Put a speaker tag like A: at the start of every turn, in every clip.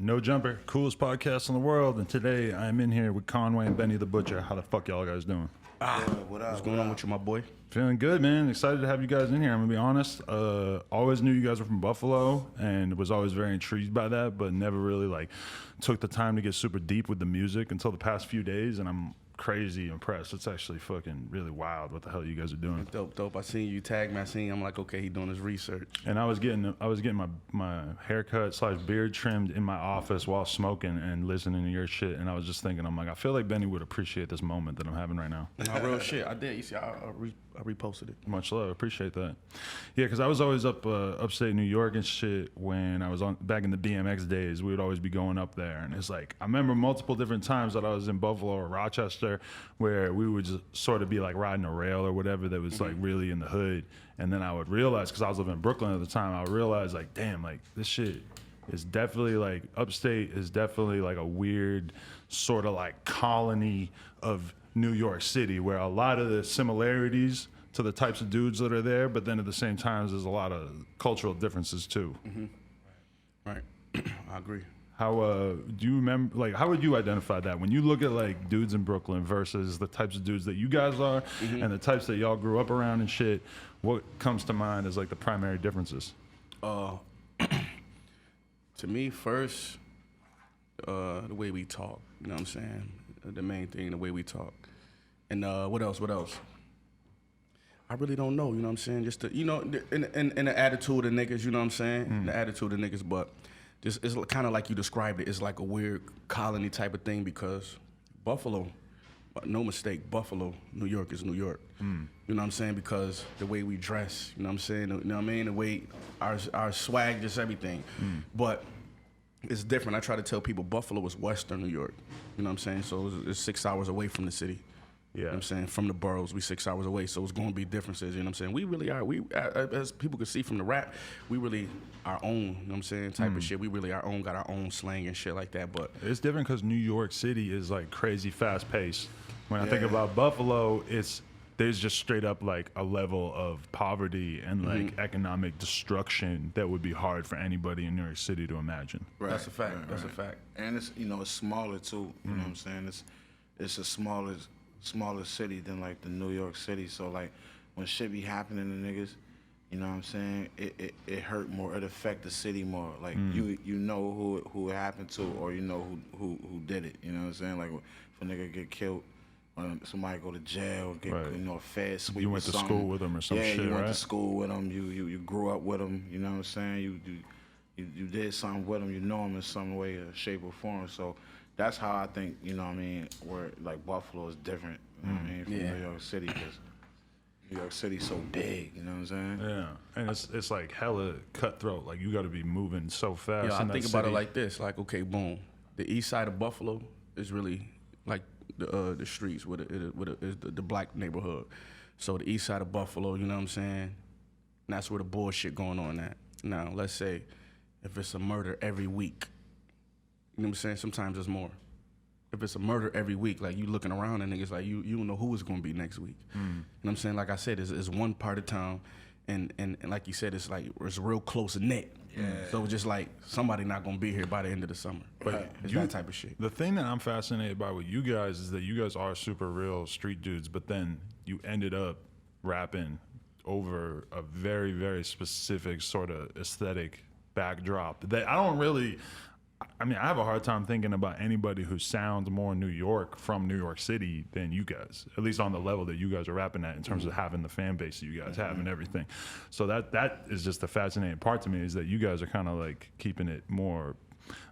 A: No Jumper, coolest podcast in the world. And today I'm in here with Conway and Benny the Butcher. How the fuck y'all guys doing?
B: What's going on with you, my boy?
A: Feeling good, man. Excited to have you guys in here. I'm gonna be honest. Always knew you guys were from Buffalo and was always very intrigued by that, but never really like took the time to get super deep with the music until the past few days. And I'm crazy impressed. It's actually fucking really wild what the hell you guys are doing.
B: Dope. I seen you tag me. I seen. I'm like, okay, he doing his research.
A: And I was getting my haircut / beard trimmed in my office while smoking and listening to your shit. And I was just thinking, I'm like, I feel like Benny would appreciate this moment that I'm having right now.
B: No, real shit. I did. You see, I reposted it.
A: Much love. Appreciate that. Yeah, because I was always upstate New York and shit when I was back in the BMX days. We would always be going up there. And it's like, I remember multiple different times that I was in Buffalo or Rochester where we would just sort of be like riding a rail or whatever that was like really in the hood. And then I would realize, because I was living in Brooklyn at the time, I would realize like, damn, like this shit is definitely like, upstate is definitely like a weird sort of like colony of New York City where a lot of the similarities to the types of dudes that are there, but then at the same time, there's a lot of cultural differences too.
B: Mm-hmm. Right. I agree.
A: How do you remember, like, how would you identify that when you look at like dudes in Brooklyn versus the types of dudes that you guys are and the types that y'all grew up around and shit? What comes to mind as like the primary differences?
B: To me, first, the way we talk. You know what I'm saying? The main thing, the way we talk. And what else? I really don't know. You know what I'm saying? Just in the attitude of niggas. You know what I'm saying? The attitude of niggas, but. It's kind of like you described it. It's like a weird colony type of thing because Buffalo, no mistake, Buffalo, New York is New York. You know what I'm saying? Because the way we dress, you know what I'm saying? You know what I mean? The way our swag, just everything. But it's different. I try to tell people Buffalo is Western New York. You know what I'm saying? So it's 6 hours away from the city. Yeah. You know what I'm saying? From the boroughs, we 6 hours away, so it's going to be differences, you know what I'm saying? We really are, as people can see from the rap, we really our own, you know what I'm saying, type of shit. We really our own, got our own slang and shit like that, but.
A: It's different because New York City is like crazy fast paced. When I think about Buffalo, there's just straight up like a level of poverty and like economic destruction that would be hard for anybody in New York City to imagine.
B: Right. That's a fact, that's a fact.
C: And it's, it's smaller too, you know what I'm saying? It's a smaller city than like the New York City, so like when shit be happening to niggas, you know what I'm saying, it hurt more, it affect the city more, like you know who it happened to, or you know who did it, you know what I'm saying, like if a nigga get killed, or somebody go to jail, get a fed sweep.
A: You went to school with them or some shit, right?
C: Yeah, you went to school with them, you grew up with them, you know what I'm saying, you did something with them, you know them in some way or shape or form, so that's how I think, you know what I mean, where like Buffalo is different, you know what I mean, from New York City, because New York City's so big, you know what I'm saying?
A: Yeah, and it's like hella cutthroat, like you gotta be moving so fast.
B: Yeah, I think about it like this, like, okay, boom, the east side of Buffalo is really like the streets, with the black neighborhood. So the east side of Buffalo, you know what I'm saying, that's where the bullshit going on at. Now, let's say if it's a murder every week, you know what I'm saying? Sometimes it's more. If it's a murder every week, like you looking around and niggas like you don't know who it's gonna be next week. You know what I'm saying? Like I said, it's one part of town, and like you said, it's like it's real close knit. Yeah. So it's just like somebody not gonna be here by the end of the summer. But it's that type of shit.
A: The thing that I'm fascinated by with you guys is that you guys are super real street dudes, but then you ended up rapping over a very, very specific sort of aesthetic backdrop that I don't really. I mean, I have a hard time thinking about anybody who sounds more New York from New York City than you guys, at least on the level that you guys are rapping at in terms of having the fan base that you guys have and everything. So that is just the fascinating part to me, is that you guys are kind of like keeping it more,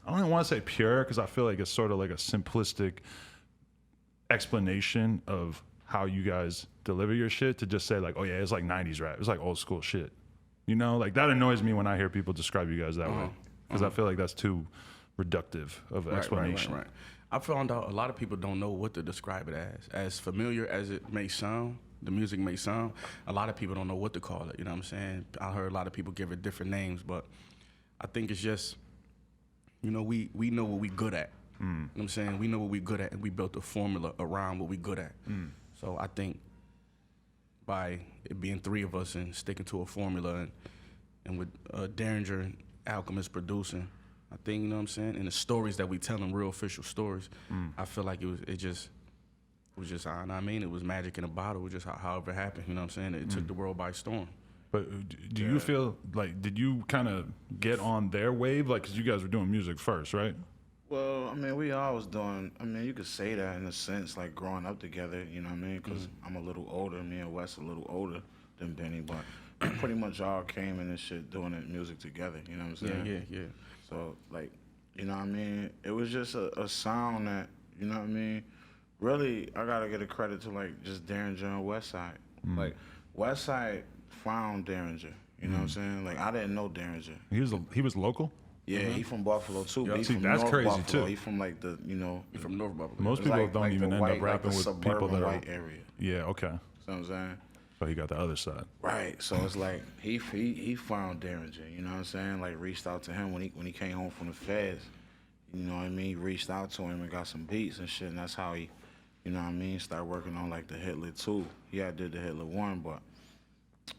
A: I don't even want to say pure, because I feel like it's sort of like a simplistic explanation of how you guys deliver your shit, to just say like, oh yeah, it's like 90s rap. It's like old school shit. You know, like that annoys me when I hear people describe you guys that way, because I feel like that's too reductive of explanation.
B: Right. I found out a lot of people don't know what to describe it as. As familiar as it may sound, the music may sound, a lot of people don't know what to call it, you know what I'm saying? I heard a lot of people give it different names, but I think it's just, we know what we good at. You know what I'm saying? We know what we good at, and we built a formula around what we good at. So I think by it being three of us and sticking to a formula, and with Derringer and Alchemist producing, I think, you know what I'm saying? And the stories that we tell them, real official stories, I feel like it was just, I mean, it was magic in a bottle. It was just however it happened, you know what I'm saying? It took the world by storm.
A: But do you feel like, did you kind of get on their wave? Like, because you guys were doing music first, right?
C: Well, I mean, we always doing, I mean, you could say that in a sense, like growing up together, you know what I mean? Because I'm a little older, me and Wes a little older than Benny, but we pretty much all came in this shit doing it music together, you know what I'm saying?
B: Yeah.
C: So, like, you know what I mean? It was just a sound that, you know what I mean? Really, I gotta get a credit to, like, just Derringer and Westside. Like, Westside found Derringer, you know what I'm saying? Like, I didn't know Derringer.
A: He was local?
C: Yeah, he from Buffalo too. But he
A: See,
C: from
A: that's
C: North
A: crazy,
C: Buffalo.
A: too.
C: He from like the, you know,
B: He from North Buffalo.
A: Most
C: it's
A: people
C: like,
A: don't
C: like
A: even
C: the
A: end
C: white,
A: up rapping
C: like the
A: with people that are.
C: white area.
A: Yeah, okay.
C: You know what I'm saying?
A: So he got the other side.
C: Right. So it's like he found Derringer. You know what I'm saying? Like reached out to him when he came home from the feds. You know what I mean? Reached out to him and got some beats and shit. And that's how he, you know what I mean, started working on like the Hitler 2. He had did the Hitler 1, but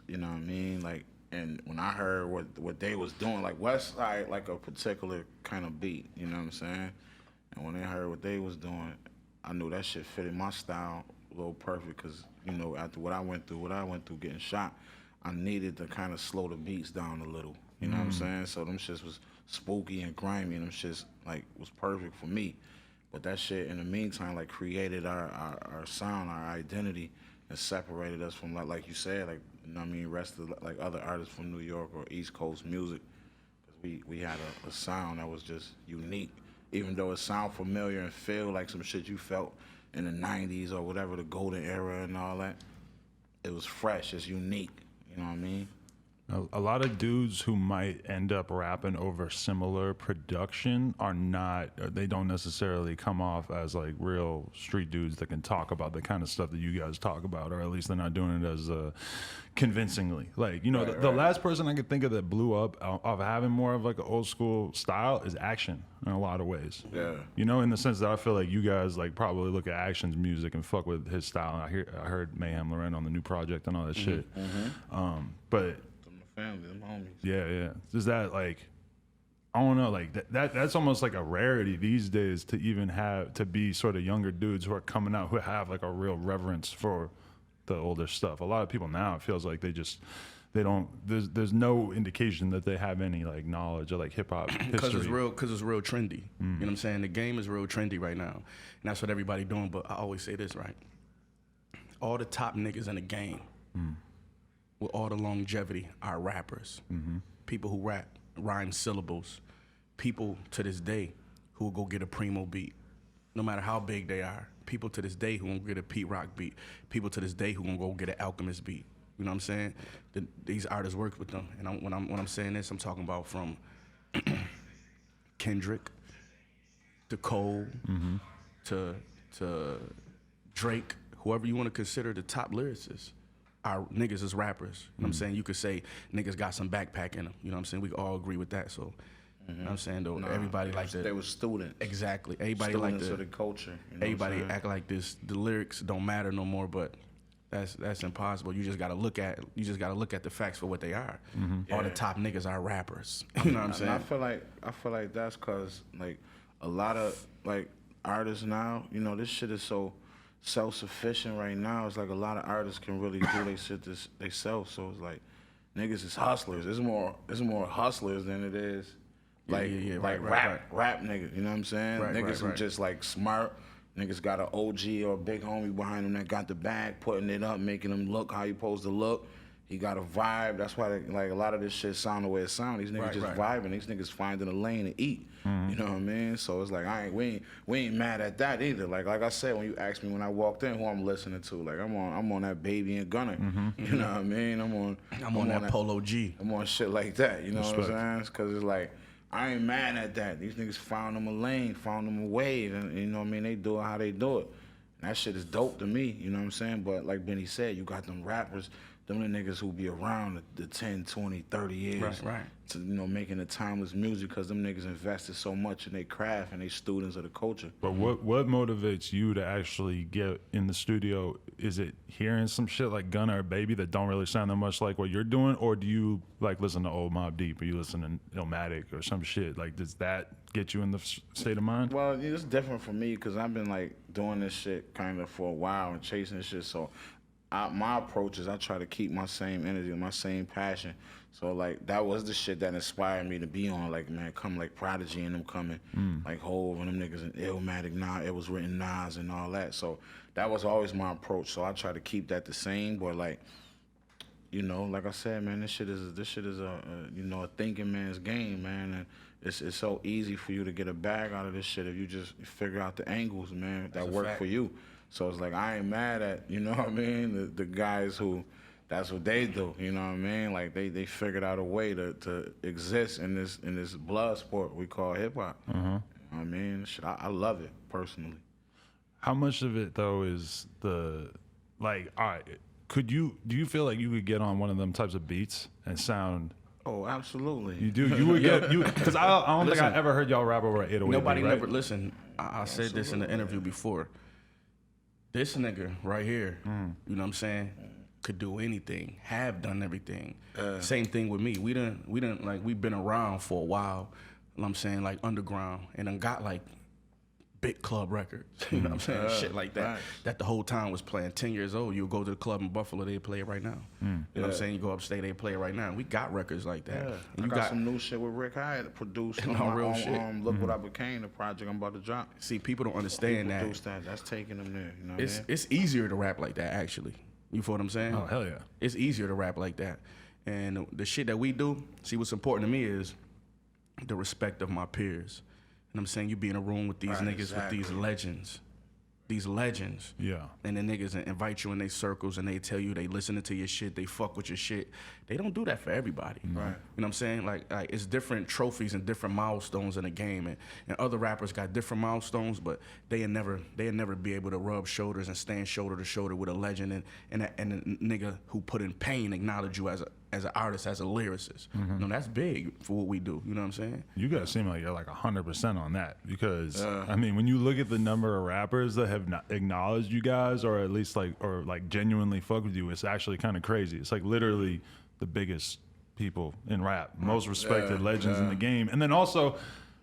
C: you know what I mean? Like, and when I heard what they was doing, like Westside, like a particular kind of beat, you know what I'm saying? And when they heard what they was doing, I knew that shit fitted my style a little perfect because, you know, after what I went through getting shot, I needed to kind of slow the beats down a little, you know what I'm saying? So them shits was spooky and grimy and them shits, like, was perfect for me. But that shit, in the meantime, like, created our sound, our identity, and separated us from, like you said, like, you know what I mean, rest of, like, other artists from New York or East Coast music. Because we had a sound that was just unique. Even though it sound familiar and feel like some shit you felt in the 90s or whatever, the golden era and all that, it was fresh, it's unique, you know what I mean?
A: A lot of dudes who might end up rapping over similar production are not, they don't necessarily come off as like real street dudes that can talk about the kind of stuff that you guys talk about, or at least they're not doing it as convincingly. Like, you know, the last person I could think of that blew up of having more of like an old school style is Action in a lot of ways.
C: Yeah.
A: You know, in the sense that I feel like you guys like probably look at Action's music and fuck with his style. I heard Mayhem Loren on the new project and all that shit. But
C: Family, them homies.
A: yeah. Is that like, I don't know, like that's almost like a rarity these days to even have, to be sort of younger dudes who are coming out who have like a real reverence for the older stuff. A lot of people now, it feels like they don't, there's no indication that they have any like knowledge of like hip hop history.
B: Because it's real trendy. You know what I'm saying? The game is real trendy right now. And that's what everybody doing, but I always say this, right? All the top niggas in the game, with all the longevity, are rappers. People who rhyme syllables. People to this day who will go get a Primo beat, no matter how big they are. People to this day who will get a Pete Rock beat. People to this day who will go get an Alchemist beat. You know what I'm saying? These artists work with them. And when I'm saying this, I'm talking about from Kendrick to Cole to Drake, whoever you want to consider the top lyricists. Our niggas is rappers. You know what I'm saying? You could say niggas got some backpack in them. You know what I'm saying? We all agree with that. So, you know what I'm saying? Though everybody like to.
C: They were students.
B: Exactly. Everybody
C: Students
B: like
C: of the culture. You know
B: everybody
C: what I'm saying?
B: act like this. The lyrics don't matter no more, but that's impossible. You just gotta look at the facts for what they are. All the top niggas are rappers. You know what I'm saying?
C: And I feel like that's cause like a lot of like artists now, you know, this shit is so self-sufficient right now. It's like a lot of artists can really do they shit themselves. So it's like niggas is hustlers. It's more hustlers than it is like rap niggas. You know what I'm saying? Niggas who just like smart. Niggas got an OG or a big homie behind them that got the bag, putting it up, making them look how you supposed to look. He got a vibe. That's why like a lot of this shit sound the way it sound. These niggas vibing. These niggas finding a lane to eat. You know what I mean? So it's like we ain't mad at that either. Like I said, when you asked me when I walked in who I'm listening to, like I'm on that Baby and Gunner. You know what I mean? I'm on that
B: Polo G.
C: I'm on shit like that. You know what I'm saying? Because it's like I ain't mad at that. These niggas found them a lane, found them a wave, and you know what I mean? They do it how they do it. And that shit is dope to me. You know what I'm saying? But like Benny said, you got them rappers them the niggas who be around the 10, 20, 30 years.
B: Right.
C: To, making the timeless music, because them niggas invested so much in their craft and they students of the culture.
A: But what motivates you to actually get in the studio? Is it hearing some shit like Gunna or Baby that don't really sound that much like what you're doing, or do you like listen to old Mobb Deep, or you listen to Illmatic or some shit? Like, does that get you in the state of mind?
C: Well, it's different for me because I've been like doing this shit kind of for a while and chasing this shit. So my approach is I try to keep my same energy, my same passion. So like that was the shit that inspired me to be on, like, man, come like Prodigy and them coming, like Hov and them niggas and Illmatic, it was written Nas and all that. So that was always my approach. So I try to keep that the same, but like, like I said, man, this shit is a thinking man's game, man, and it's so easy for you to get a bag out of this shit if you just figure out the angles, man, that work for you. So it's like I ain't mad at, what I mean, the guys who. That's what they do, you know what I mean? Like they figured out a way to exist in this blood sport we call hip hop. You know what I mean? Shit, I love it personally.
A: How much of it though is all right, do you feel like you could get on one of them types of beats and sound?
C: Oh, absolutely.
A: You do. You would get because I don't think I ever heard y'all rap over an 808.
B: Nobody
A: beat, right?
B: never listen. I said this in the interview before. This nigga right here, you know what I'm saying? Could do anything, have done everything. Same thing with me. We done like we've been around for a while. You know what I'm saying, like underground, and done got like big club records. You know what I'm saying, shit like that.
C: Right.
B: That the whole time was playing. 10 years old, you go to the club in Buffalo, they play it right now. You know what I'm saying? You go upstate, they play it right now. We got records like that.
C: And
B: you
C: I got some new shit with Rick Hyatt produced.
B: No real shit.
C: Look What I Became, the project I'm about to drop.
B: See, people don't understand that.
C: Produced that. That's taking them there. You know what I mean?
B: It's easier to rap like that, actually. You feel what I'm saying?
A: Oh, hell yeah.
B: It's easier to rap like that. And the shit that we do, see, what's important to me is the respect of my peers. And I'm saying you be in a room with these niggas, with these legends.
A: Yeah.
B: And the niggas invite you in their circles and they tell you they listening to your shit, they fuck with your shit. They don't do that for everybody.
C: Right.
B: You know what I'm saying? Like it's different trophies and different milestones in the game. And other rappers got different milestones, but they'll never be able to rub shoulders and stand shoulder to shoulder with a legend and a nigga who put in pain acknowledge you as an artist, as a lyricist. You know, that's big for what we do. You know what I'm saying?
A: You guys seem like you're like 100% on that because I mean, when you look at the number of rappers that have not acknowledged you guys, or at least like genuinely fuck with you, it's actually kind of crazy. It's like literally the biggest people in rap, most respected legends in the game, and then also.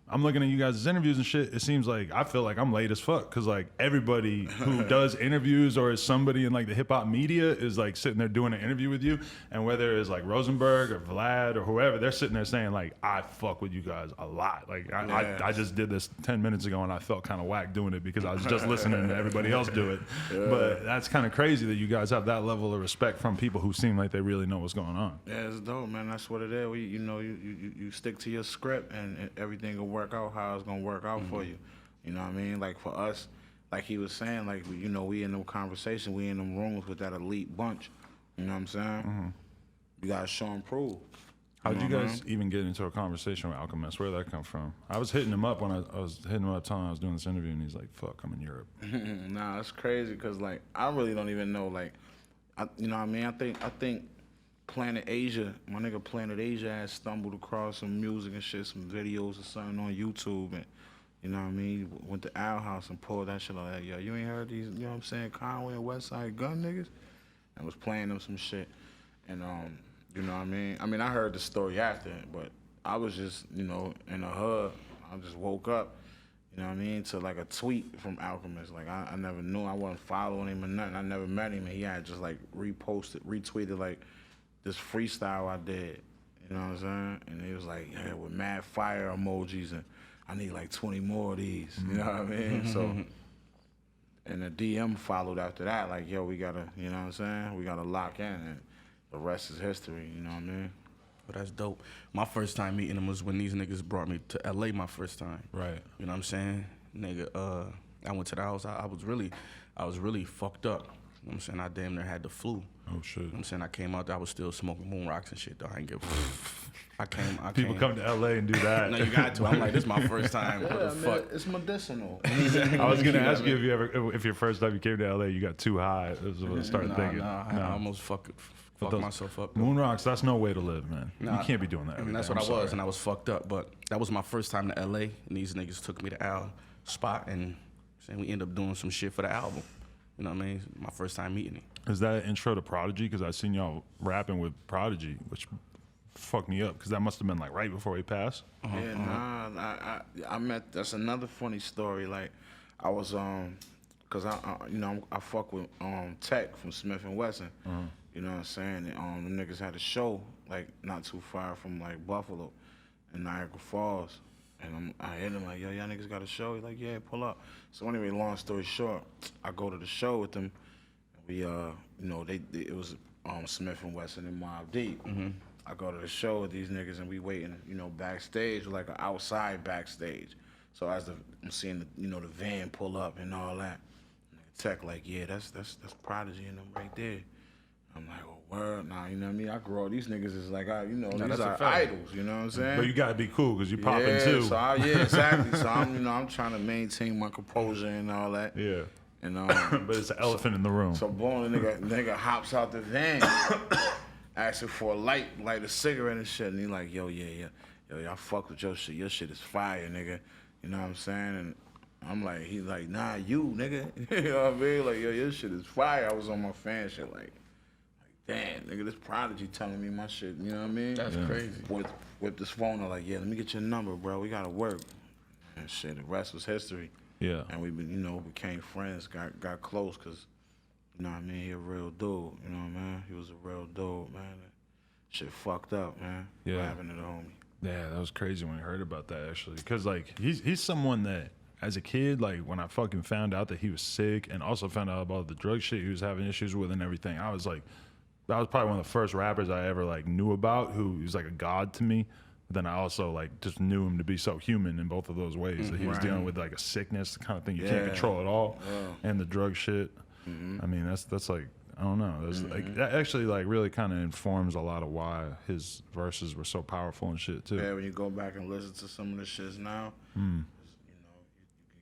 A: I'm looking at you guys' interviews and shit. It seems like I feel like I'm late as fuck because like everybody who does interviews or is somebody in like the hip hop media is like sitting there doing an interview with you, and whether it's like Rosenberg or Vlad or whoever, they're sitting there saying like I fuck with you guys a lot. Like I just did this 10 minutes ago and I felt kind of whack doing it because I was just listening to everybody else do it. But that's kind of crazy that you guys have that level of respect from people who seem like they really know what's going on.
C: Yeah, it's dope, man. That's what it is. You stick to your script and everything will work out how it's gonna work out for you. You know what I mean? Like for us, like he was saying, like we in them conversation, we in them rooms with that elite bunch. You know what I'm saying? You gotta show and prove.
A: How did you guys even get into a conversation with Alchemist? Where did that come from? I was hitting him up when I was hitting him up telling him I was doing this interview, and he's like, "Fuck, I'm in Europe."
C: Nah, it's crazy because like I really don't even know. Like, you know what I mean? I think Planet Asia, my nigga Planet Asia had stumbled across some music and shit, some videos or something on YouTube, and you know what I mean, went to our house and pulled that shit like, yo, you ain't heard these, you know what I'm saying, Conway and Westside Gun niggas? And was playing them some shit. And you know what I mean? I heard the story after, but I was just, in a hub. I just woke up, you know what I mean, to like a tweet from Alchemist. Like I never knew, I wasn't following him or nothing. I never met him, and he had just like retweeted like this freestyle I did, you know what I'm saying? And he was like, yeah, with mad fire emojis, and I need like 20 more of these, you know what I mean? So, and the DM followed after that, like, yo, we gotta, you know what I'm saying? We gotta lock in, and the rest is history, you know what I mean?
B: But that's dope. My first time meeting them was when these niggas brought me to LA my first time.
A: Right.
B: You know what I'm saying? Nigga, I went to the house, I was really fucked up. know what I'm saying? I damn near had the flu.
A: Oh shit.
B: You know what I'm saying? I came out there, I was still smoking moon rocks and shit though. I ain't give a I
A: People come to LA and do that.
B: No, you got to. I'm like, this is my first time. What the fuck?
C: It's medicinal.
A: I was gonna ask you if your first time you came to LA you got too high. That's what I started thinking.
B: I almost fucked myself up.
A: Moon rocks, that's no way to live, man.
B: Nah,
A: you can't be doing that.
B: I mean, that's what I was, and I was fucked up. But that was my first time to LA, and these niggas took me to Al spot, and saying we ended up doing some shit for the album. You know what I mean? My first time meeting him.
A: Is that an intro to Prodigy? Because I seen y'all rapping with Prodigy, which fucked me up. Because that must have been like right before he passed.
C: I met. That's another funny story. Like, I was cause I fuck with Tech from Smith and Wesson. You know what I'm saying? And the niggas had a show like not too far from like Buffalo, in Niagara Falls. And I hit him like, yo, y'all niggas got a show? He's like, yeah, pull up. So anyway, long story short, I go to the show with them. We, it was Smith and Wesson and Mobb Deep. I go to the show with these niggas and we waiting, backstage, like an outside backstage. So as I'm seeing the van pull up and all that, Tech like, yeah, that's Prodigy and them right there. I'm like, oh, word, nah, you know what I mean? I grew up, these niggas is like, these are idols, you know what I'm saying?
A: But you gotta be cool, because you popping too.
C: So exactly. So I'm trying to maintain my composure and all that.
A: Yeah.
C: And,
A: but it's an elephant in the room.
C: So boom, the nigga hops out the van, asking for a light a cigarette and shit. And he like, yo, I fuck with your shit. Your shit is fire, nigga. You know what I'm saying? And I'm like, he's like, nah, you, nigga. You know what I mean? Like, yo, your shit is fire. I was on my fan shit like, damn, nigga, this Prodigy telling me my shit, you know what I mean?
B: That's crazy.
C: With this phone, I'm like, yeah, let me get your number, bro. We gotta work. And shit, the rest was history.
A: Yeah.
C: And we became friends, got close, cause, you know what I mean, he a real dude, you know what I mean? He was a real dude, man. Shit fucked up, man.
A: Yeah.
C: What happened to the homie?
A: Yeah, that was crazy when I heard about that, actually. Because, like, he's someone that, as a kid, like, when I fucking found out that he was sick and also found out about the drug shit he was having issues with and everything, I was like, that was probably one of the first rappers I ever, like, knew about who was, like, a god to me. But then I also, like, just knew him to be so human in both of those ways. That he was dealing with, like, a sickness, the kind of thing you can't control at all, and the drug shit. I mean, that's like, I don't know. Like, that actually, like, really kind of informs a lot of why his verses were so powerful and shit, too.
C: Yeah, when you go back and listen to some of the shits now, you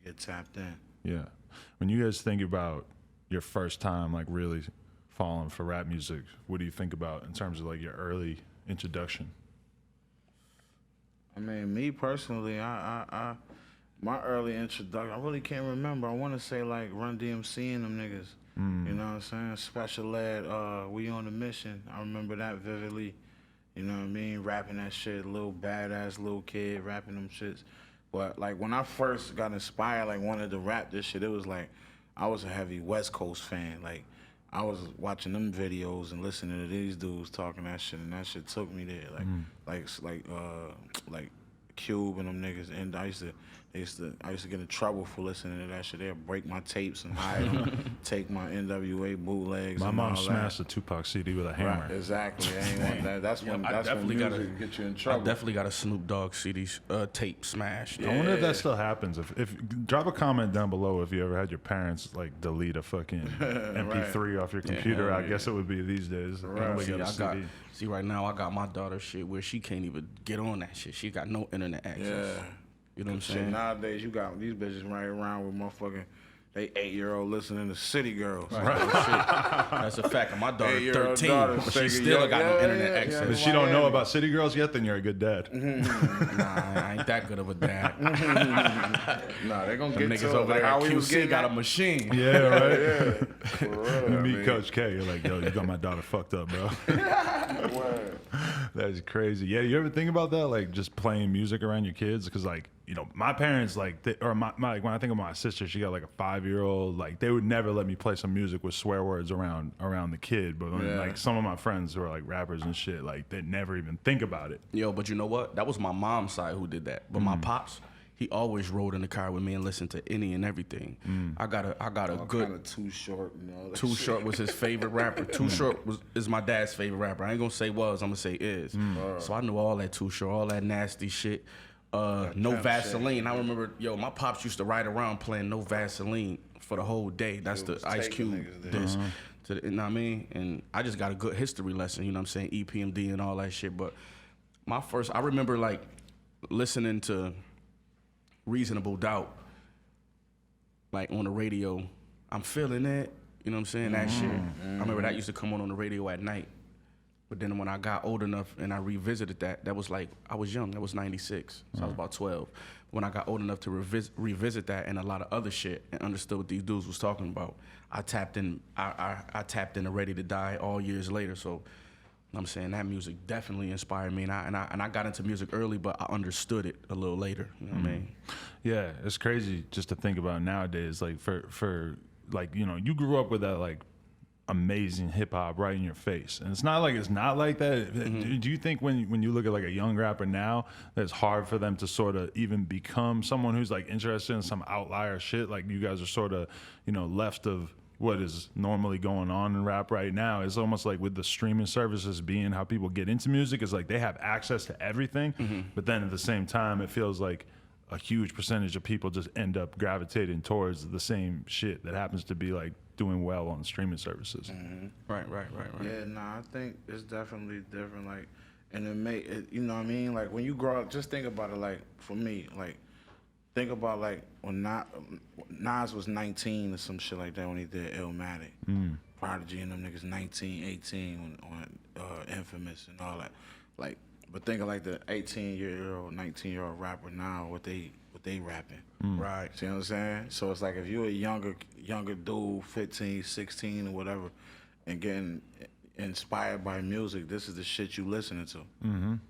C: get tapped in.
A: Yeah. When you guys think about your first time, like, really falling for rap music, what do you think about in terms of, like, your early introduction?
C: I mean, me personally, I my early introduction, I really can't remember. I want to say like Run DMC and them niggas. You know what I'm saying? Special Ed, We on the Mission. I remember that vividly. You know what I mean? Rapping that shit, little badass little kid rapping them shits. But like when I first got inspired, like wanted to rap this shit, it was like I was a heavy West Coast fan. Like I was watching them videos and listening to these dudes talking that shit, and that shit took me there. Like Cube and them niggas. And I used to get in trouble for listening to that shit. They'd break my tapes and hide them, take my NWA bootlegs.
A: My
C: and
A: mom
C: all
A: smashed
C: that.
A: a Tupac CD with a hammer.
C: Right, exactly. I ain't want that. That's when music get you in trouble.
B: I definitely got a Snoop Dogg CD tape smashed.
A: I wonder if that still happens. If drop a comment down below if you ever had your parents like delete a fucking MP3 off your computer. I guess it would be these days.
C: Right.
B: See, right now I got my daughter shit where she can't even get on that shit. She got no internet access.
C: Yeah.
B: You know what I'm
C: Shit,
B: saying?
C: nowadays you got these bitches running around with motherfucking they 8-year-old listening to City Girls.
B: Right. That's a fact. And my daughter 13, but she still got no internet access.
A: If she don't know about City Girls yet, then you're a good dad.
B: Nah, I ain't that good of a dad.
C: Nah, they gonna get
B: niggas
C: to it.
B: over
C: Like
B: there
C: how
B: at
C: we was
B: QC
C: getting
B: got a
C: that.
B: machine.
A: Yeah, right.
C: Yeah, for real.
A: You meet
C: man.
A: Coach K, you're like, yo, you got my daughter fucked up, bro.
C: Word.
A: That's crazy. Yeah, you ever think about that? Like just playing music around your kids? Because like, you know, my parents like, when I think of my sister, she got like a 5-year-old. Like they would never let me play some music with swear words around the kid. But when, like some of my friends who are like rappers and shit, like they never even think about it.
B: Yo, but you know what? That was my mom's side who did that. But my pops, he always rode in the car with me and listened to any and everything. I got a good.
C: Kind of Too Short. You know,
B: Too Short was his favorite rapper. Too Short is my dad's favorite rapper. I ain't gonna say was, I'm gonna say is. So I knew all that Too Short, all that nasty shit. No Vaseline. I remember, my pops used to ride around playing No Vaseline for the whole day. That's the Ice Cube disc. you know what I mean? And I just got a good history lesson, you know what I'm saying? EPMD and all that shit. But I remember like listening to Reasonable Doubt, like on the radio. I'm feeling it, you know what I'm saying? That shit. I remember that used to come on the radio at night. But then when I got old enough and I revisited that was like, I was young, that was 96, so I was about 12. When I got old enough to revisit that and a lot of other shit and understood what these dudes was talking about, I tapped in to Ready to Die all years later. So I'm saying that music definitely inspired me, and I got into music early, but I understood it a little later, you know what I mean?
A: Yeah, it's crazy just to think about nowadays, like for like, you know, you grew up with that like amazing hip hop right in your face, and it's not like that. Do you think when you look at like a young rapper now, that it's hard for them to sort of even become someone who's like interested in some outlier shit? Like you guys are sort of, you know, left of what is normally going on in rap right now. It's almost like with the streaming services being how people get into music, is like they have access to everything, but then at the same time it feels like a huge percentage of people just end up gravitating towards the same shit that happens to be like doing well on streaming services.
B: Right.
C: Yeah, nah, I think it's definitely different. Like, and it make it, you know what I mean? Like when you grow up, just think about it. Like for me, like think about like when Nas was 19 or some shit like that when he did Illmatic. Prodigy and them niggas 19, 18 on Infamous and all that. Like, but think of like the 18-year-old, 19-year-old rapper now, what they rapping.
B: Right.
C: See what I'm saying? So it's like if you're a younger dude, 15, 16 or whatever, and getting inspired by music, this is the shit you listening to.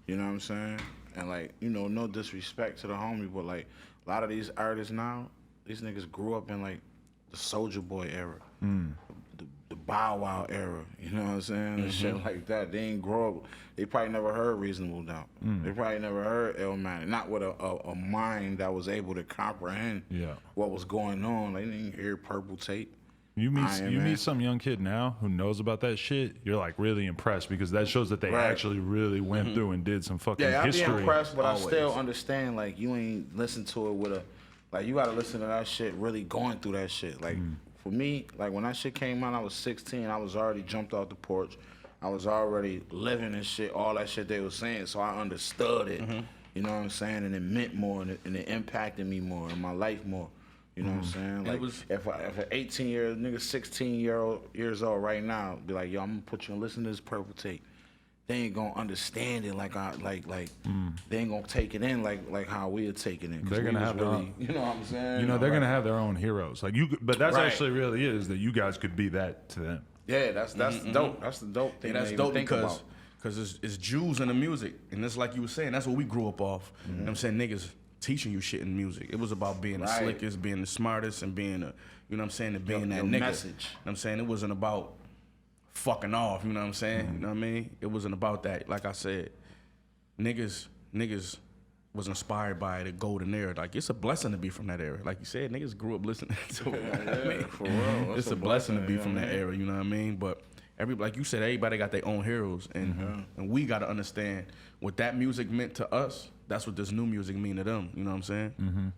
C: You know what I'm saying? And like, you know, no disrespect to the homie, but like a lot of these artists now, these niggas grew up in like the Soulja Boy era, the Bow Wow era, you know what I'm saying? And shit like that. They ain't grow up. They probably never heard Reasonable Doubt. They probably never heard Illmatic. Not with a mind that was able to comprehend what was going on. They didn't hear Purple Tape.
A: You meet some young kid now who knows about that shit, you're like really impressed, because that shows that they actually really went through and did some fucking history.
C: Yeah, I be impressed, but always. I still understand, like, you ain't listen to it with like, you gotta listen to that shit really going through that shit. Like, for me, like, when that shit came out, I was 16, I was already jumped off the porch. I was already living and shit, all that shit they was saying, so I understood it. You know what I'm saying? And it meant more, and it impacted me more, and my life more. You know what I'm saying? Like, if an 18-year nigga, 16-years old right now, be like, yo, I'm gonna put you and listen to this Purple Tape. They ain't gonna understand it like they ain't gonna take it in like how we'll take it in.
A: They're gonna have their own,
C: you know what I'm saying?
A: You know, they're gonna have their own heroes. Like but that's actually really is that you guys could be that to them.
C: Yeah, that's dope. That's the dope thing.
B: Yeah, that's dope because it's Jews in the music, and it's like you were saying, that's what we grew up off. You know what I'm saying? Niggas teaching you shit in music. It was about being the slickest, being the smartest, and being you know what I'm saying, and being that nigga. Message. You know what I'm saying? It wasn't about fucking off, you know what I'm saying? You know what I mean? It wasn't about that. Like I said, niggas was inspired by the golden era. Like, it's a blessing to be from that era. Like you said, niggas grew up listening to it. You know what I mean?
C: For real.
B: It's a blessing to be from that era, you know what I mean? But like you said, everybody got their own heroes, and we got to understand what that music meant to us. That's what this new music mean to them. You know what I'm saying?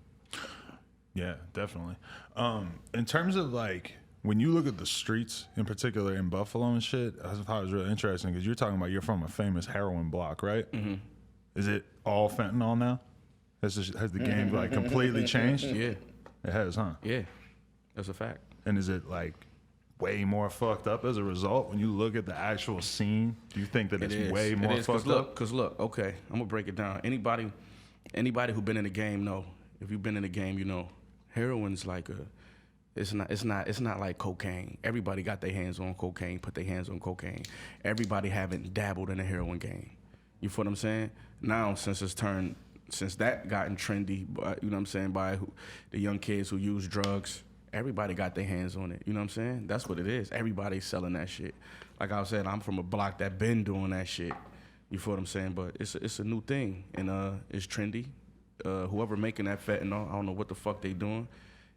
A: Yeah, definitely. In terms of like, when you look at the streets in particular in Buffalo and shit, I thought it was really interesting because you're talking about you're from a famous heroin block, right? Is it all fentanyl now? Has the game like completely changed?
B: Yeah.
A: It has, huh?
B: Yeah, that's a fact.
A: And is it like way more fucked up as a result when you look at the actual scene? Do you think that it's way more fucked up?
B: Because look, okay, I'm gonna break it down. Anybody who been in the game know. If you've been in the game, you know, heroin's like it's not like cocaine. Everybody got their hands on cocaine, put their hands on cocaine. Everybody haven't dabbled in the heroin game. You feel what I'm saying? Now, since that gotten trendy, you know what I'm saying, by the young kids who use drugs, everybody got their hands on it. You know what I'm saying? That's what it is. Everybody's selling that shit. Like I said, I'm from a block that been doing that shit. You feel what I'm saying? But it's a new thing, and it's trendy. Whoever making that fentanyl, I don't know what the fuck they doing.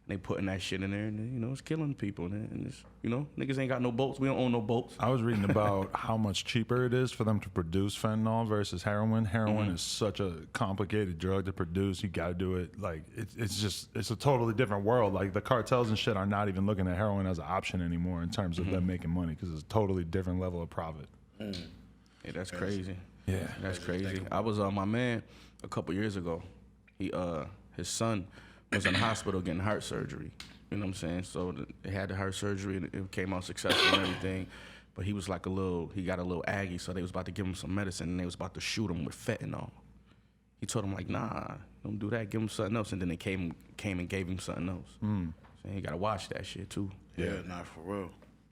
B: They putting that shit in there, and you know, it's killing people. And it's, you know, niggas ain't got no boats. We don't own no boats.
A: I was reading about how much cheaper it is for them to produce fentanyl versus heroin. Heroin is such a complicated drug to produce. You got to do it. Like, it's a totally different world. Like, the cartels and shit are not even looking at heroin as an option anymore in terms of them making money, because it's a totally different level of profit.
B: Yeah, that's crazy.
A: Yeah.
B: That's crazy. I was my man a couple years ago. He his son was in the hospital getting heart surgery. You know what I'm saying? So they had the heart surgery and it came out successful and everything. But he was like he got a little aggy, so they was about to give him some medicine and they was about to shoot him with fentanyl. He told him like, nah, don't do that. Give him something else. And then they came and gave him something else. So you gotta watch that shit too.
C: Yeah, not for real.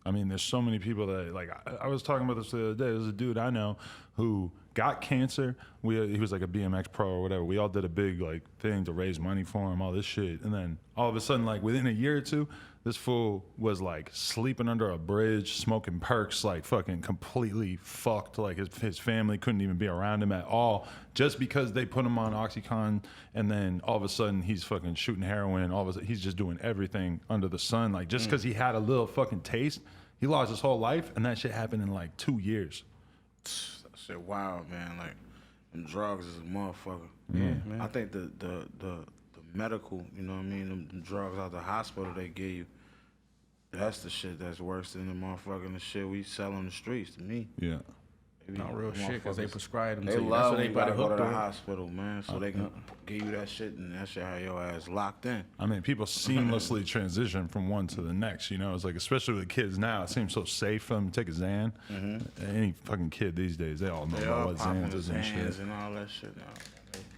A: I mean, there's so many people that, like, I was talking about this the other day. There's a dude I know who got cancer. He was like a BMX pro or whatever. We all did a big, like, thing to raise money for him, all this shit. And then all of a sudden, like, within a year or two, this fool was, like, sleeping under a bridge, smoking perks, like, fucking completely fucked. Like, his family couldn't even be around him at all just because they put him on Oxycontin. And then all of a sudden, he's fucking shooting heroin. All of a sudden, he's just doing everything under the sun. Like, just because he had a little fucking taste, he lost his whole life. And that shit happened in, like, 2 years.
C: That shit wild, man. Like, them drugs is a motherfucker.
A: Yeah,
B: man.
C: I think the medical, you know what I mean, them drugs out the hospital they give you, that's the shit that's worse than the motherfucking the shit we sell on the streets to me.
A: Yeah.
B: Not real shit, because they prescribe them
C: They
B: to you.
C: love
B: That's
C: when
B: what
C: you gotta go to the
B: on.
C: hospital, man, so they can give you that shit, and that shit have your ass locked in.
A: I mean, people seamlessly transition from one to the next, you know? It's like, especially with kids now, it seems so safe for them to take a Xan. Any fucking kid these days, they all know
C: They
A: about
C: all
A: what
C: popping
A: Xans
C: the
A: is and
C: Xans
A: shit.
C: and all that shit now.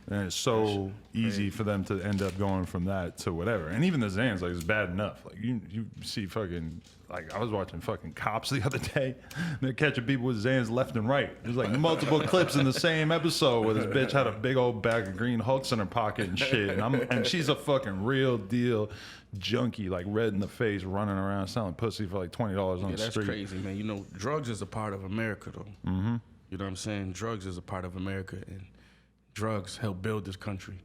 A: And it's so easy for them to end up going from that to whatever. And even the Xans, like, it's bad enough. Like, you see fucking, like, I was watching fucking Cops the other day. They're catching people with Xans left and right. There's like multiple clips in the same episode where this bitch had a big old bag of green Hulks in her pocket and shit. And she's a fucking real deal junkie, like red in the face, running around selling pussy for like $20 on the
B: That's
A: street.
B: crazy, man. You know, drugs is a part of America, though. You know what I'm saying? Drugs is a part of America, and drugs help build this country.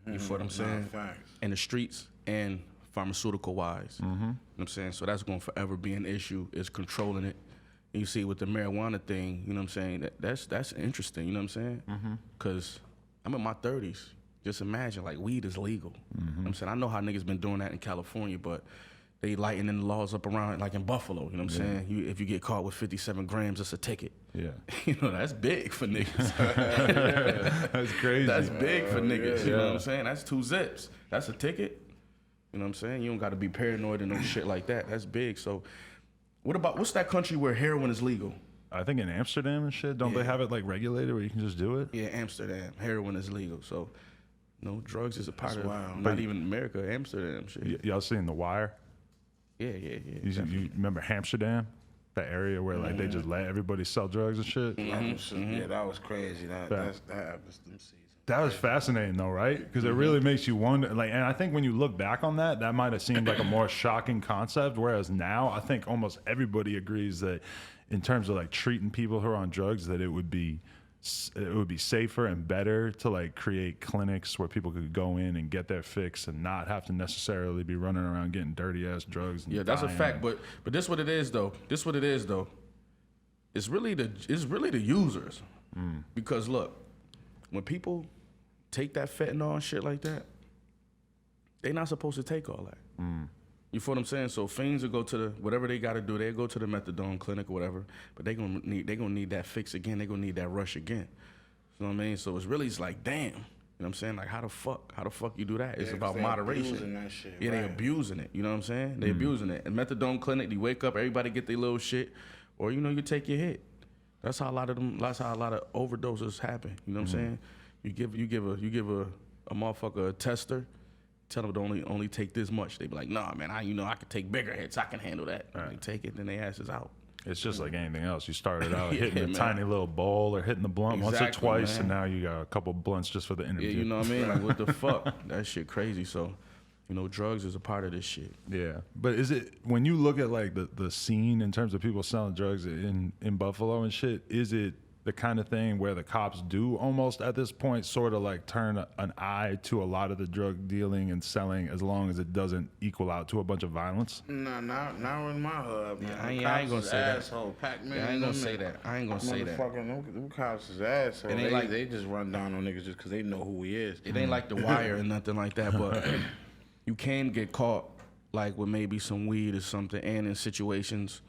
B: You feel what I'm saying?
C: Facts.
B: In the streets and pharmaceutical wise. You know what I'm saying? So that's going to forever be an issue, is controlling it. And you see with the marijuana thing, you know what I'm saying? That's interesting, you know what I'm saying? Because I'm in my 30s. Just imagine, like, weed is legal. You know what I'm saying? I know how niggas been doing that in California, but they lightening the laws up around, like in Buffalo, you know what I'm saying? If you get caught with 57 grams, it's a ticket.
A: Yeah.
B: You know, that's big for niggas.
A: That's crazy.
B: That's big for niggas, you know what I'm saying? That's 2 zips. That's a ticket. You know what I'm saying? You don't got to be paranoid and no shit like that. That's big. So what's that country where heroin is legal?
A: I think in Amsterdam and shit, don't they have it like regulated where you can just do it?
B: Yeah, Amsterdam. Heroin is legal. So, no, drugs is a part of
C: wild.
B: not even America, Amsterdam shit.
A: Y'all seen The Wire?
B: Yeah.
A: You remember Amsterdam? That area where like they just let everybody sell drugs and shit?
C: Yeah, that was crazy. That happens them seasons.
A: That was fascinating though, right? Because it really makes you wonder. Like, and I think when you look back on that, that might have seemed like a more shocking concept. Whereas now, I think almost everybody agrees that, in terms of like treating people who are on drugs, that it would be safer and better to like create clinics where people could go in and get their fix and not have to necessarily be running around getting dirty ass drugs. And
B: Yeah, that's a
A: dying.
B: fact. But this what it is though. It's really the users. Because look, when people take that fentanyl and shit like that, they not supposed to take all that. You feel what I'm saying? So fiends will go to whatever they got to do. They go to the methadone clinic or whatever, but they gonna need that fix again. They gonna need that rush again. You know what I mean? So it's like, damn. You know what I'm saying? Like, how the fuck you do that? It's about moderation.
C: Abusing that shit,
B: yeah, they
C: right.
B: abusing it. You know what I'm saying? They abusing it. And methadone clinic, you wake up, everybody get their little shit, or you take your hit. That's how a lot of overdoses happen. You know what I'm saying? You give a motherfucker a tester, tell them to only take this much. They be like, nah, man, I can take bigger hits. I can handle that. Right. They take it, then they ass is out.
A: It's just like anything else. You started out
B: Yeah,
A: hitting a
B: man.
A: tiny little bowl or hitting the blunt once or
B: Exactly,
A: twice,
B: man.
A: and now you got a couple blunts just for the interview.
B: Yeah, you know what I mean? Like, what the fuck? That shit crazy. So, drugs is a part of this shit.
A: Yeah, but is it, when you look at like the scene in terms of people selling drugs in Buffalo and shit, is it the kind of thing where the cops do almost at this point sort of like turn an eye to a lot of the drug dealing and selling as long as it doesn't equal out to a bunch of violence?
C: Nah, not in my hood, man.
B: I ain't gonna say that.
C: Asshole. Pac-Man,
B: Yeah, I ain't gonna say that. I ain't gonna say that.
C: Them cops is assholes.
B: It ain't like
C: they just run down on niggas just because they know who he is.
B: It ain't like The Wire or nothing like that, but you can get caught like with maybe some weed or something, and in situations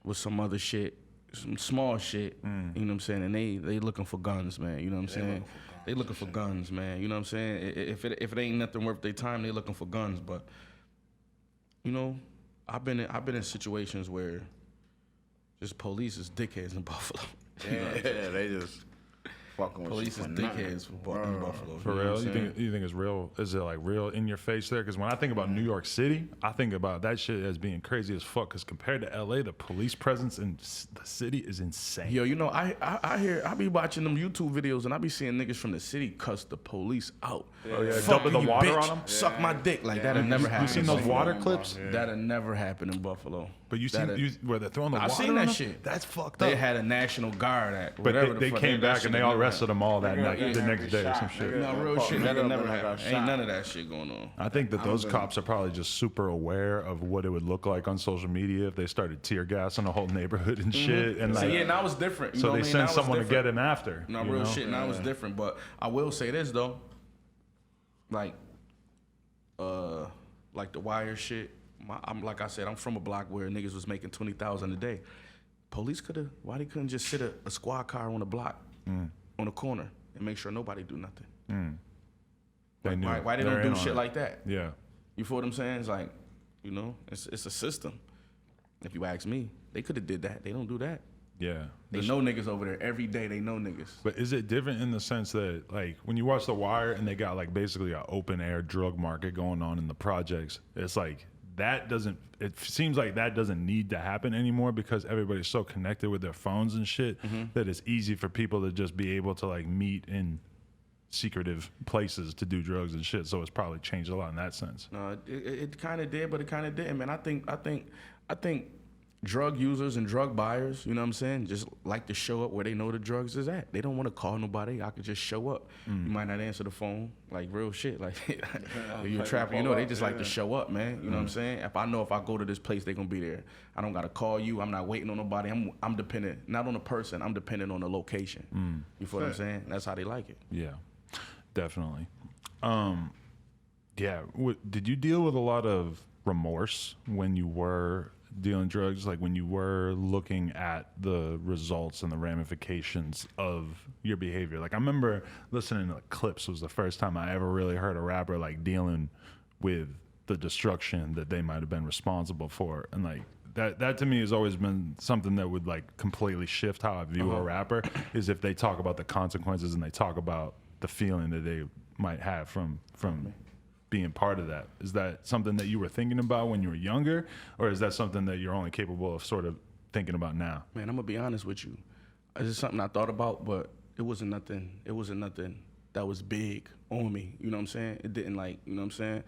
B: with some other shit, some small shit. You know what I'm saying? And they looking for guns, man. You know what I'm saying? They looking for guns, man. You know what I'm saying? If it ain't nothing worth their time, they looking for guns. But you know, I've been in situations where just police is dickheads in Buffalo.
C: Yeah, they just fucking with
B: Police is dickheads in Buffalo.
A: For
B: you know
A: real?
B: what I'm saying?
A: You think it's real? Is it like real in your face there? Because when I think about New York City, I think about that shit as being crazy as fuck. Because compared to LA, the police presence in the city is insane.
B: Yo, you know, I be watching them YouTube videos and I be seeing niggas from the city cuss the police out.
A: Oh yeah,
B: Fuck
A: dumping the
B: you,
A: water
B: bitch.
A: on them.
B: Suck my dick. Like that'll never happen.
A: You seen those water clips?
B: That'll never happen in Buffalo.
A: But you seen where they're throwing the
B: I've
A: water
B: seen
A: on
B: that
A: them?
B: shit.
A: That's fucked
B: They
A: up.
B: had a National Guard at
A: But
B: whatever the
A: they
B: fuck.
A: came back and they all arrested them all that night,
C: Yeah,
A: the next day or
C: shot.
A: some shit.
B: No, real
C: Fuck,
B: shit.
C: nigga
B: That'll
C: up
B: never
C: and I got
B: happen. Ain't
C: shot.
B: none of that shit going on.
A: I think that those cops are probably just super aware of what it would look like on social media if they started tear gassing a whole neighborhood and shit. And
B: See,
A: like,
B: yeah, now it's different. You
A: so
B: know
A: they
B: what I mean?
A: send
B: Now it's
A: someone to
B: different.
A: get him after.
B: No,
A: you
B: real
A: know?
B: shit. Now it's different. But I will say this though, like The Wire shit. I'm like I said, I'm from a block where niggas was making $20,000 a day. Police why they couldn't just sit a squad car on the block, on the corner, and make sure nobody do nothing?
A: They knew.
B: Why they
A: They're
B: don't
A: in
B: do
A: on
B: shit
A: it.
B: like that?
A: Yeah.
B: You feel what I'm saying? It's like, you know, it's a system. If you ask me, they could have did that. They don't do that.
A: Yeah.
B: They know niggas over there every day. They know niggas.
A: But is it different in the sense that, like, when you watch The Wire and they got, like, basically an open-air drug market going on in the projects, it's like it seems like that doesn't need to happen anymore because everybody's so connected with their phones and shit that it's easy for people to just be able to, like, meet in secretive places to do drugs and shit. So it's probably changed a lot in that sense.
B: No, it kind of did, but it kind of didn't, man. I think drug users and drug buyers, you know what I'm saying, just like to show up where they know the drugs is at. They don't want to call nobody. I could just show up. You might not answer the phone, like real shit. Like you're a trapper, you know, they just like to show up, man. You know what I'm saying? If I know if I go to this place, they gonna be there. I don't gotta call you. I'm not waiting on nobody. I'm dependent, not on the person. I'm dependent on the location. You feel what I'm saying? That's how they like it.
A: Yeah, definitely. Yeah. Did you deal with a lot of remorse when you were dealing drugs, like when you were looking at the results and the ramifications of your behavior? Like I remember listening to Clips was the first time I ever really heard a rapper like dealing with the destruction that they might have been responsible for, and like that to me has always been something that would like completely shift how I view a rapper, is if they talk about the consequences and they talk about the feeling that they might have from being part of that. Is that something that you were thinking about when you were younger, or is that something that you're only capable of sort of thinking about now?
B: Man, I'm gonna be honest with you. It's just something I thought about, but it wasn't nothing that was big on me. You know what I'm saying? It didn't like, you know what I'm saying?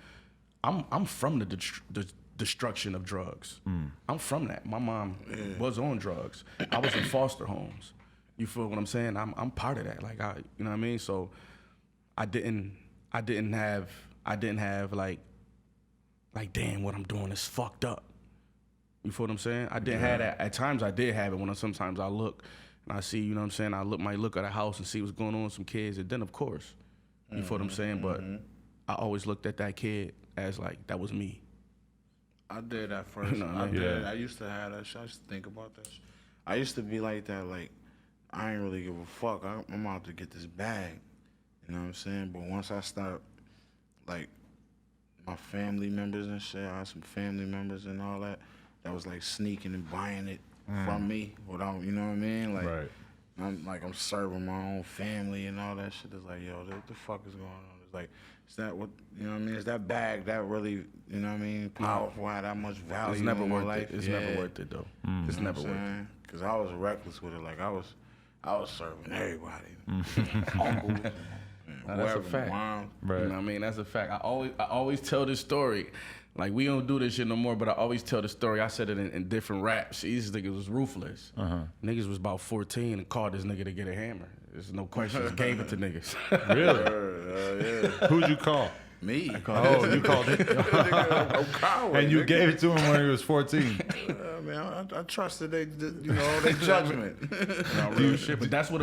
B: I'm from the destruction of drugs. I'm from that. My mom was on drugs. I was in foster homes. You feel what I'm saying? I'm part of that. Like you know what I mean? So I didn't have like damn, what I'm doing is fucked up. You feel what I'm saying? I didn't have that. At times I did have it sometimes I look and I see, you know what I'm saying? I might look at a house and see what's going on with some kids, and then of course, you feel what I'm saying? But I always looked at that kid as like, that was me.
C: I did at first.
B: You know what I mean?
C: did. I used to have that shit. I used to think about that shit. I used to be like that, like, I ain't really give a fuck. I'm out to get this bag. You know what I'm saying? But once I start, like, my family members and shit, I had some family members and all that was like sneaking and buying it from me without, you know what I mean? Like,
A: Right.
C: I'm serving my own family and all that shit. It's like, yo, what the fuck is going on? It's like, is that what, you know what I mean? Is that bag that really, you know what I mean, powerful, had that much value
B: It's never
C: in my
B: worth
C: life?
B: it. It's never worth it though. It's never worth it.
C: Because I was reckless with it. Like, I was serving everybody. Uncles.
B: Now, that's a
C: whoever,
B: fact.
C: mom.
A: Right.
B: You know what I mean? That's a fact. I always tell this story. Like, we don't do this shit no more, but I always tell the story. I said it in different raps. These niggas was ruthless. Niggas was about 14 and called this nigga to get a hammer. There's no question. Just gave it to niggas.
A: Really? Who'd you call?
C: Me.
A: Oh, you called it. And you gave it to him when he was 14.
C: Man, I trusted their judgment.
B: No, real shit. But that's what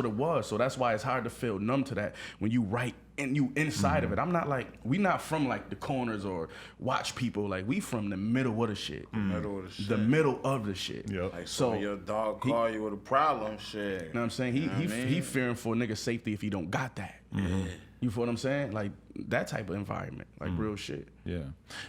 B: it was. So that's why it's hard to feel numb to that when you write and you inside of it. I'm not like, we not from like the corners or watch people. Like, we from the middle of the shit. The middle of the shit.
A: Yep.
C: Like, so when your dog call you with a problem, shit.
B: You know what I'm saying? He fearing for a nigga's safety if he don't got that. You feel what I'm saying? Like, that type of environment, like real shit.
A: Yeah.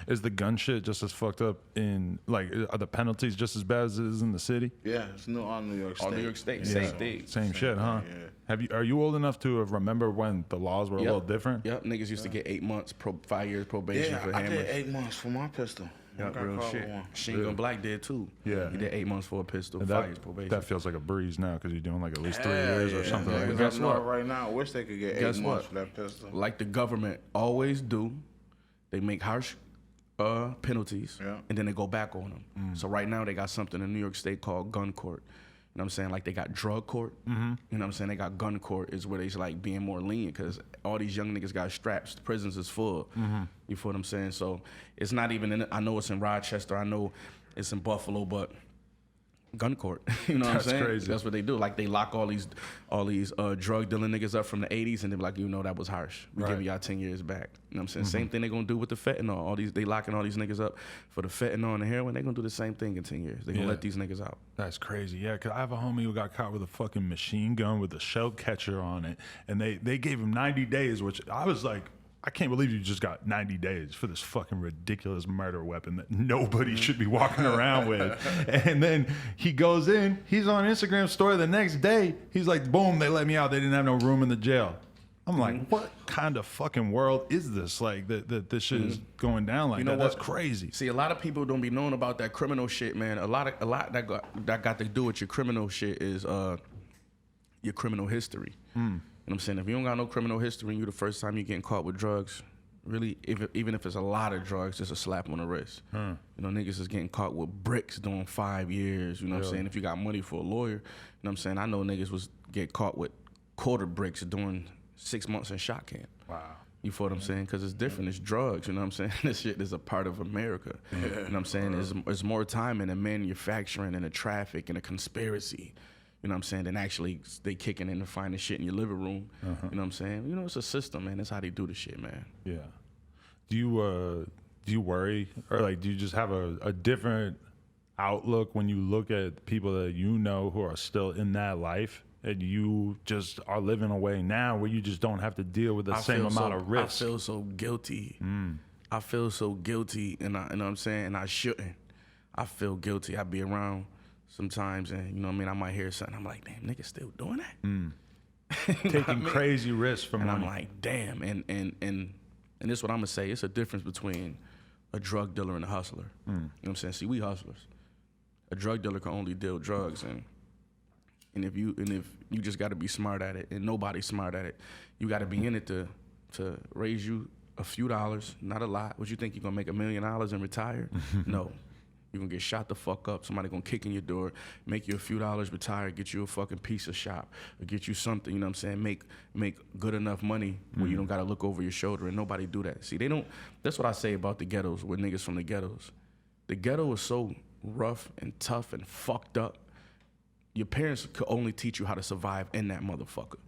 A: Is the gun shit just as fucked up in, like, are the penalties just as bad as it is in the city?
C: Yeah, it's all New York State.
B: All New York State,
A: Yeah.
B: same thing.
A: Same shit, huh?
C: Yeah.
A: Are you old enough to remember when the laws were a little different?
B: Yep, niggas used to get 8 months, 5 years probation for
C: Yeah, I
B: hammers.
C: did 8 months for my pistol.
B: Yeah, real shit. Sheen Gun Black did too.
A: Yeah.
B: He did 8 months for a pistol,
A: And
B: 5 years probation.
A: that feels like a breeze now because you're doing like at least 3 years or something like that.
B: Guess what?
C: Right now, I wish they could get
B: Guess
C: 8
B: what?
C: months for that pistol.
B: Like the government always do, they make harsh penalties, and then they go back on them. So right now they got something in New York State called gun court. You know what I'm saying? Like, they got drug court. You know what I'm saying? They got gun court is where they's like being more lenient because all these young niggas got straps. The prisons is full. You feel what I'm saying? So it's not even I know it's in Rochester. I know it's in Buffalo, but gun court. You know what I'm saying?
A: That's crazy.
B: That's what they do. Like, they lock all these drug dealing niggas up from the 80s, and they're like, that was harsh. We giving y'all 10 years back. You know what I'm saying? Same thing they gonna do with the fentanyl. They locking all these niggas up for the fentanyl and the heroin. They gonna do the same thing in 10 years. They gonna let these niggas out.
A: That's crazy. Yeah, because I have a homie who got caught with a fucking machine gun with a shell catcher on it, and they gave him 90 days, which I was like, I can't believe you just got 90 days for this fucking ridiculous murder weapon that nobody should be walking around with. And then he goes in, he's on Instagram story the next day. He's like, boom, they let me out. They didn't have no room in the jail. I'm like, what kind of fucking world is this? Like, that this shit is going down like that? That's crazy.
B: See, a lot of people don't be knowing about that criminal shit, man. A lot that got to do with your criminal shit is your criminal history. You know what I'm saying? If you don't got no criminal history and you the first time you getting caught with drugs, really, even if it's a lot of drugs, just a slap on the wrist. You know, niggas is getting caught with bricks doing 5 years. You know what I'm saying? If you got money for a lawyer, you know what I'm saying? I know niggas get caught with quarter bricks doing 6 months in shot camp.
A: Wow.
B: You feel what I'm saying? Because it's different. It's drugs. You know what I'm saying? This shit is a part of America. You know what I'm saying? There's more time in the manufacturing and the traffic and the conspiracy. You know what I'm saying? Than actually they kicking in and finding shit in your living room. You know what I'm saying? You know, it's a system, man. That's how they do the shit, man.
A: Yeah. Do you worry, or like, do you just have a different outlook when you look at people that you know who are still in that life, and you just are living a way now where you just don't have to deal with the same amount of risk?
B: I feel so guilty. I feel so guilty, and you know what I'm saying? And I shouldn't. I feel guilty. I be around sometimes, and you know what I mean, I might hear something. I'm like, damn, niggas still doing that?
A: Taking crazy risks from
B: and
A: money.
B: I'm like, damn. And this is what I'm gonna say. It's a difference between a drug dealer and a hustler. You know what I'm saying? See, we hustlers. A drug dealer can only deal drugs, and if you just got to be smart at it, and nobody's smart at it. You got to be in it to raise you a few dollars, not a lot. What you think, you're gonna make $1 million and retire? No. You're gonna get shot the fuck up. Somebody gonna kick in your door, make you a few dollars, retire, get you a fucking piece of shop, or get you something, you know what I'm saying? Make good enough money where you don't gotta look over your shoulder, and nobody do that. See, that's what I say about the ghettos, with niggas from the ghettos. The ghetto is so rough and tough and fucked up. Your parents could only teach you how to survive in that motherfucker.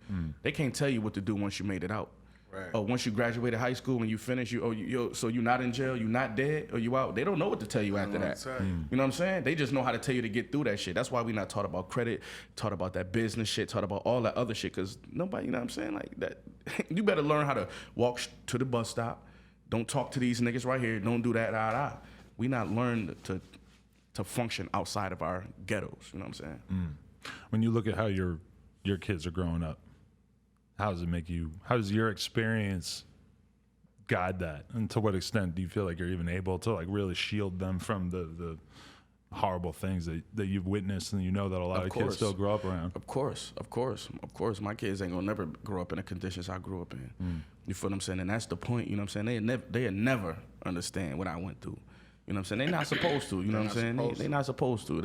B: They can't tell you what to do once you made it out. Right. Or once you graduated high school and you finish, so you're not in jail, you're not dead, or you out. They don't know what to tell you after that. You know what I'm saying? They just know how to tell you to get through that shit. That's why we not taught about credit, taught about that business shit, taught about all that other shit, because nobody, you know what I'm saying? Like that, you better learn how to walk to the bus stop. Don't talk to these niggas right here. Don't do that. We not learned to function outside of our ghettos. You know what I'm saying?
A: When you look at how your kids are growing up, how does your experience guide that? And to what extent do you feel like you're even able to like really shield them from horrible things that you've witnessed, and you know that a lot of kids still grow up around.
B: Of course. My kids ain't gonna never grow up in the conditions I grew up in. You feel what I'm saying? And that's the point. You know what I'm saying? They'll never understand what I went through. You know what I'm saying? They're not supposed to. You know what I'm saying? They're not supposed to.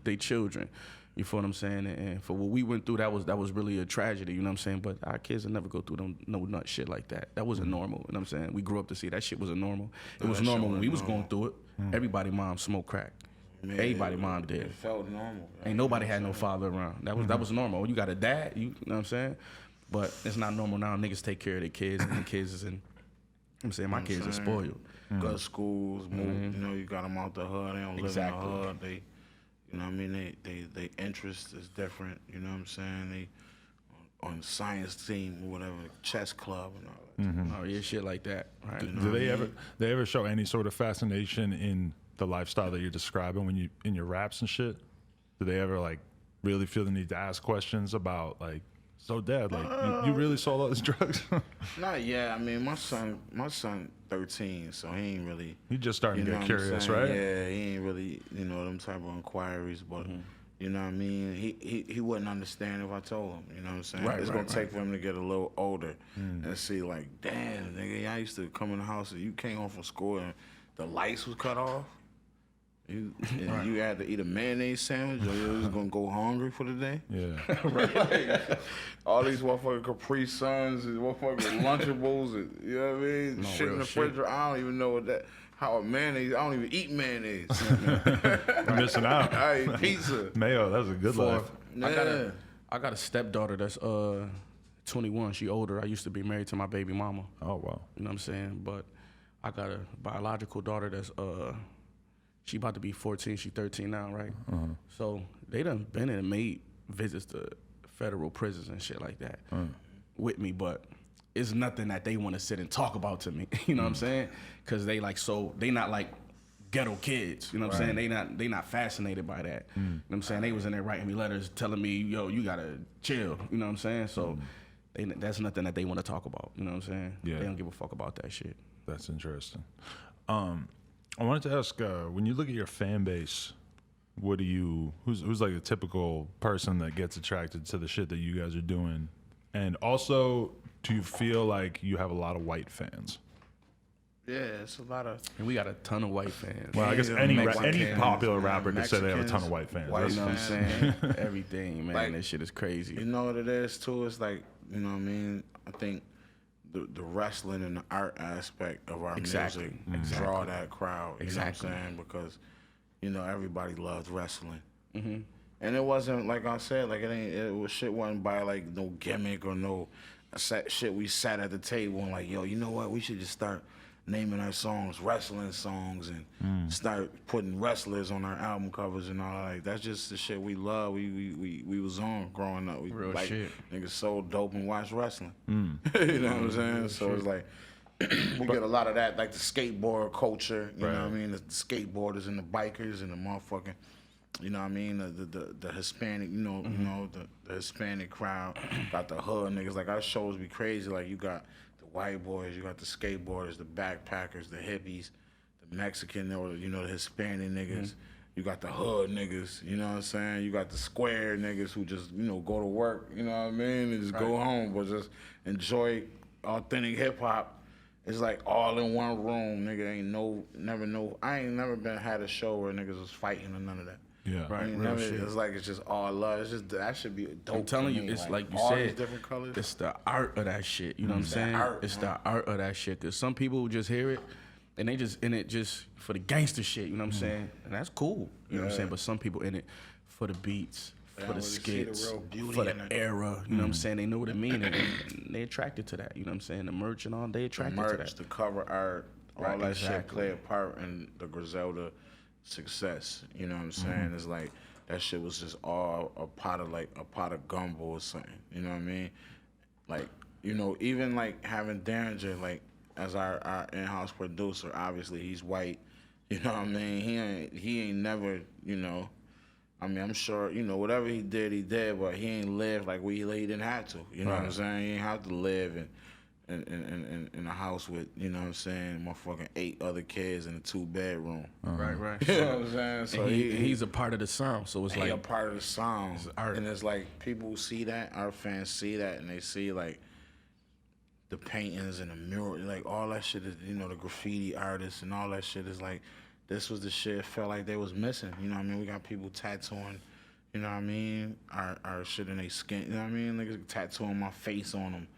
B: They children. You feel what I'm saying? And for what we went through, that was really a tragedy. You know what I'm saying? But our kids will never go through no nut shit like that. That wasn't normal. You know what I'm saying? We grew up to see that shit wasn't normal. It was normal when we was going through it. Everybody mom smoked crack.
C: Man,
B: Everybody mom did.
C: It felt normal.
B: Ain't nobody had no father around. That was normal. You got a dad, you know what I'm saying? But it's not normal now. Niggas take care of their kids, and the kids is in. I'm saying my kids are spoiled.
C: Good schools, move. You know, you got them out the hood. They don't live in the hood. They, you know what I mean? They interest is different. You know what I'm saying? They on science team or whatever, chess club and all that.
B: Oh yeah, shit like that. Right?
A: Do they ever show any sort of fascination in the lifestyle that you're describing when you in your raps and shit? Do they ever like really feel the need to ask questions about like, so Dad, like you really sold all these drugs?
C: Not yet. I mean, my son 13, so he ain't really.
A: He just starting to get curious,
C: saying?
A: right?
C: Yeah, he ain't really, you know, them type of inquiries, but you know what I mean? He wouldn't understand if I told him, you know what I'm saying? It's gonna take for him to get a little older and see like, damn, nigga, I used to come in the house and you came home from school and the lights was cut off. You had to eat a mayonnaise sandwich, or you was gonna go hungry for the day.
A: Yeah.
C: All these motherfucking Capri Suns and motherfucking Lunchables, and you know what I mean?
B: No,
C: shit in the refrigerator. I don't even know what that. How a mayonnaise? I don't even eat mayonnaise.
A: You're missing out.
C: I eat pizza.
A: Mayo, that's a good life.
C: Yeah.
B: I got a stepdaughter that's 21. She older. I used to be married to my baby mama.
A: Oh wow.
B: You know what I'm saying? But I got a biological daughter that's she about to be 14. She 13 now, right? So they done been and made visits to federal prisons and shit like that with me, but it's nothing that they want to sit and talk about to me. You know what I'm saying? Because they not like ghetto kids. You know what I'm saying? They not fascinated by that. You know what I'm saying? They was in there writing me letters telling me, yo, you gotta chill. You know what I'm saying? So that's nothing that they want to talk about. You know what I'm saying?
A: Yeah.
B: They don't give a fuck about that shit.
A: That's interesting. I wanted to ask, when you look at your fan base, who's like a typical person that gets attracted to the shit that you guys are doing? And also, do you feel like you have a lot of white fans?
C: Yeah, it's a lot of.
B: And we got a ton of white fans.
A: Well, I guess any popular rapper could say they have a ton of
C: Mexicans,
A: white fans.
C: white
B: You know what I'm saying? Everything, man.
C: Like,
B: that shit is crazy.
C: You know what it is too? It's like, you know what I mean? I think the wrestling and the art aspect of our music draw that crowd. You know what I'm saying? Because, you know, everybody loves wrestling. And it wasn't, like I said, like shit wasn't by like no gimmick or no shit. We sat at the table and like, yo, you know what? We should just start naming our songs wrestling songs and start putting wrestlers on our album covers and all that. Like, that's just the shit we love. We was on growing up. We
B: Real
C: like
B: shit.
C: niggas so dope and watch wrestling. You know what I'm saying? So it's like we get a lot of that, like the skateboard culture. You know what I mean? The skateboarders and the bikers and the motherfucking. You know what I mean? The Hispanic, you know, the Hispanic crowd got the hood niggas. Like our shows be crazy. Like you got the white boys, you got the skateboarders, the backpackers, the hippies, the Mexican or the Hispanic niggas. You got the hood niggas, you know what I'm saying? You got the square niggas who just, go to work, you know what I mean? And just go home, but just enjoy authentic hip hop. It's like all in one room, nigga. I ain't never had a show where niggas was fighting or none of that.
A: Yeah,
B: Right.
C: It's like it's just all love. It's just that should be dope.
B: I'm telling
C: to
B: you,
C: me.
B: it's like you
C: all
B: said,
C: these different colors.
B: it's the art of that shit. You know what I'm saying? It's the art of that shit. Cause some people just hear it and they just in it just for the gangster shit. You know what I'm saying? And that's cool. You know what I'm saying? But some people in it for the beats, for the
C: really see the
B: skits,
C: real beauty
B: for the
C: in it.
B: era. You know what I'm saying? They know what it means and they attracted to that. You know what I'm saying? The merch and all, they attracted to
C: Merch,
B: that.
C: the cover art, all
B: Right,
C: that shit
B: exactly.
C: play a part in the Griselda success. You know what I'm saying? It's like that shit was just all a pot of gumbo or something. You know what I mean? Like, even like having Derringer like as our in-house producer. Obviously, he's white. You know what I mean? He ain't never. I mean, I'm sure whatever he did, but he ain't lived like he didn't have to. You know what I'm saying? He ain't have to live in a house with, you know what I'm saying, motherfucking 8 other kids in a 2-bedroom.
B: Right.
C: You know what I'm saying? So
B: And he's a part of the sound, so it's
C: he
B: like
C: a part of the song.
B: It's art.
C: And it's like people see that, our fans see that, and they see like the paintings and the mural, like all that shit is, you know, the graffiti artists and all that shit is like, this was the shit it felt like they was missing. You know what I mean? We got people tattooing, you know what I mean, our shit in their skin, you know what I mean? Niggas tattooing my face on them.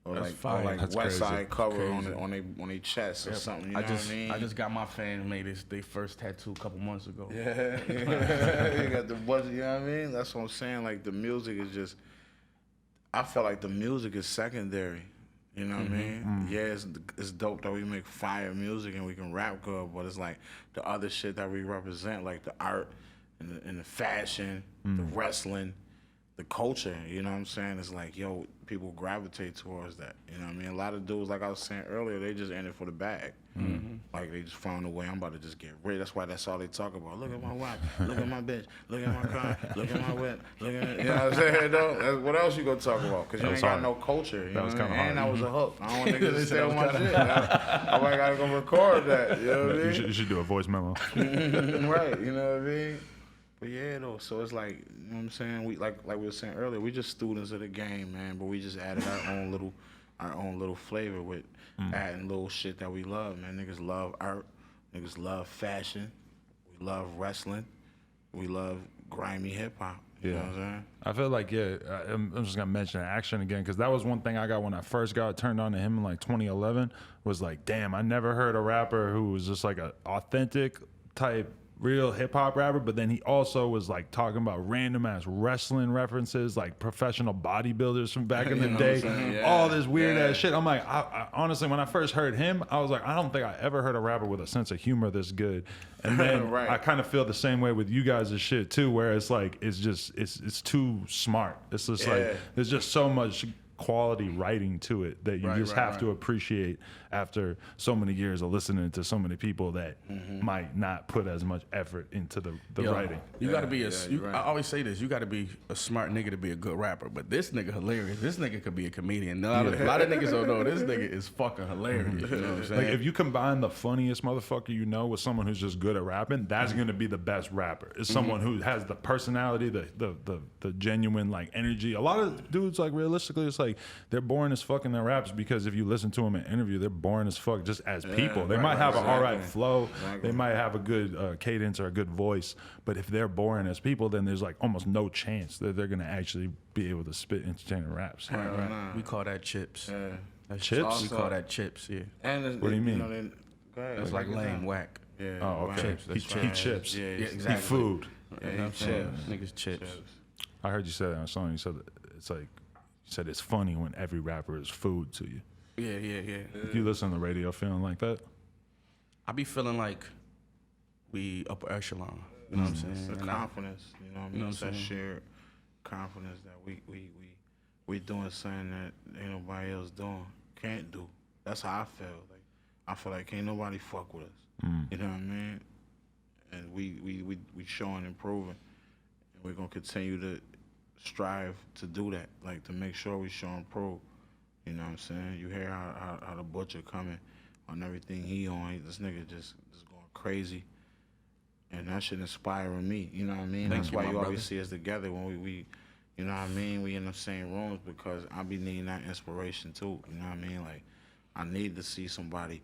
C: Or
B: That's
C: like,
B: fire.
C: or like
A: That's
C: West
A: crazy.
C: Side cover
A: Crazy.
C: on their chest or something, you know what I mean?
B: I just got my fan made their first tattoo a couple months ago.
C: Yeah, you got the budget, you know what I mean? That's what I'm saying. Like, the music is just, I feel like the music is secondary. You know what I mean? Yeah, it's dope that we make fire music and we can rap good, but it's like the other shit that we represent, like the art and the fashion, the wrestling, the culture, you know what I'm saying? It's like, yo, people gravitate towards that. You know what I mean? A lot of dudes, like I was saying earlier, they just in it for the bag. Like, they just found a way, I'm about to just get rich. That's why that's all they talk about. Look at my wife, look at my bitch, look at my car, look at my whip, look at, you know what I'm saying, though? What else you gonna talk about? Because you ain't got no culture. You know
A: was
C: what I
A: kinda
C: mean? And
A: hard.
C: that was a hook. I don't want niggas to steal my shit. I might gotta go record that, you know what I mean?
A: You should do a voice memo.
C: Right, you know what I mean? But yeah, though, so it's like, you know what I'm saying? We like we were saying earlier, we just students of the game, man. But we just added our own little flavor with adding little shit that we love, man. Niggas love art, niggas love fashion, we love wrestling, we love grimy hip hop. You know what I'm saying?
A: I feel like, I'm just gonna mention Action again, because that was one thing I got when I first got turned on to him in like 2011. Was like, damn, I never heard a rapper who was just like a authentic type real hip hop rapper, but then he also was like talking about random ass wrestling references, like professional bodybuilders from back in the day, all this weird ass shit. I'm like, I honestly, when I first heard him, I was like, I don't think I ever heard a rapper with a sense of humor this good. And then
C: Right.
A: I kind of feel the same way with you guys' shit too, where it's like, it's too smart. It's just like, there's just so much quality writing to it that you just have to appreciate after so many years of listening to so many people that might not put as much effort into the writing.
B: You got to be I always say this, you got to be a smart nigga to be a good rapper, but this nigga hilarious. This nigga could be a comedian. A lot of niggas don't know this nigga is fucking hilarious. You know what I'm saying?
A: Like, if you combine the funniest motherfucker you know with someone who's just good at rapping, that's gonna be the best rapper. It's someone who has the personality, the genuine like energy. A lot of dudes, like, realistically, it's like they're boring as fuck in their raps, because if you listen to them in an interview, they're boring as fuck just as people. They might have an all right flow, they might have a good cadence or a good voice, but if they're boring as people, then there's like almost no chance that they're gonna actually be able to spit entertaining raps.
B: We call that chips. That's
A: Chips?
B: We call that chips, yeah.
C: And
A: What do you mean?
C: Go ahead.
B: It's like
C: break it
B: lame,
C: down.
B: whack.
C: Yeah.
A: Oh, okay.
B: Chips, that's
A: He
B: right.
A: chips.
C: Yeah,
B: Yeah,
A: He
B: exactly.
A: food.
C: Yeah,
B: You know what I'm
C: he
B: saying?
C: chips.
B: Niggas chips.
A: I heard you say that in a song. You said that it's like, you said it's funny when every rapper is food to you.
B: Yeah.
A: You listen to the radio feeling like that?
B: I be feeling like we upper echelon. You know what I'm saying?
C: It's the
B: And
C: confidence, you know what I mean?
B: know
C: It's
B: what I'm
C: that
B: saying?
C: shared confidence that we doing something that ain't nobody else doing, can't do. That's how I feel. Like, I feel like ain't nobody fuck with us. You know what I mean? And we showing and proving, and we're gonna continue to strive to do that, like to make sure we show and prove. You know what I'm saying? You hear how the butcher coming on everything he on. This nigga just going crazy. And that should inspire me, you know what I mean? That's
B: you,
C: why
B: my
C: you
B: brother.
C: always see us together when we, you know what I mean? We in the same rooms, because I be needing that inspiration too, you know what I mean? Like, I need to see somebody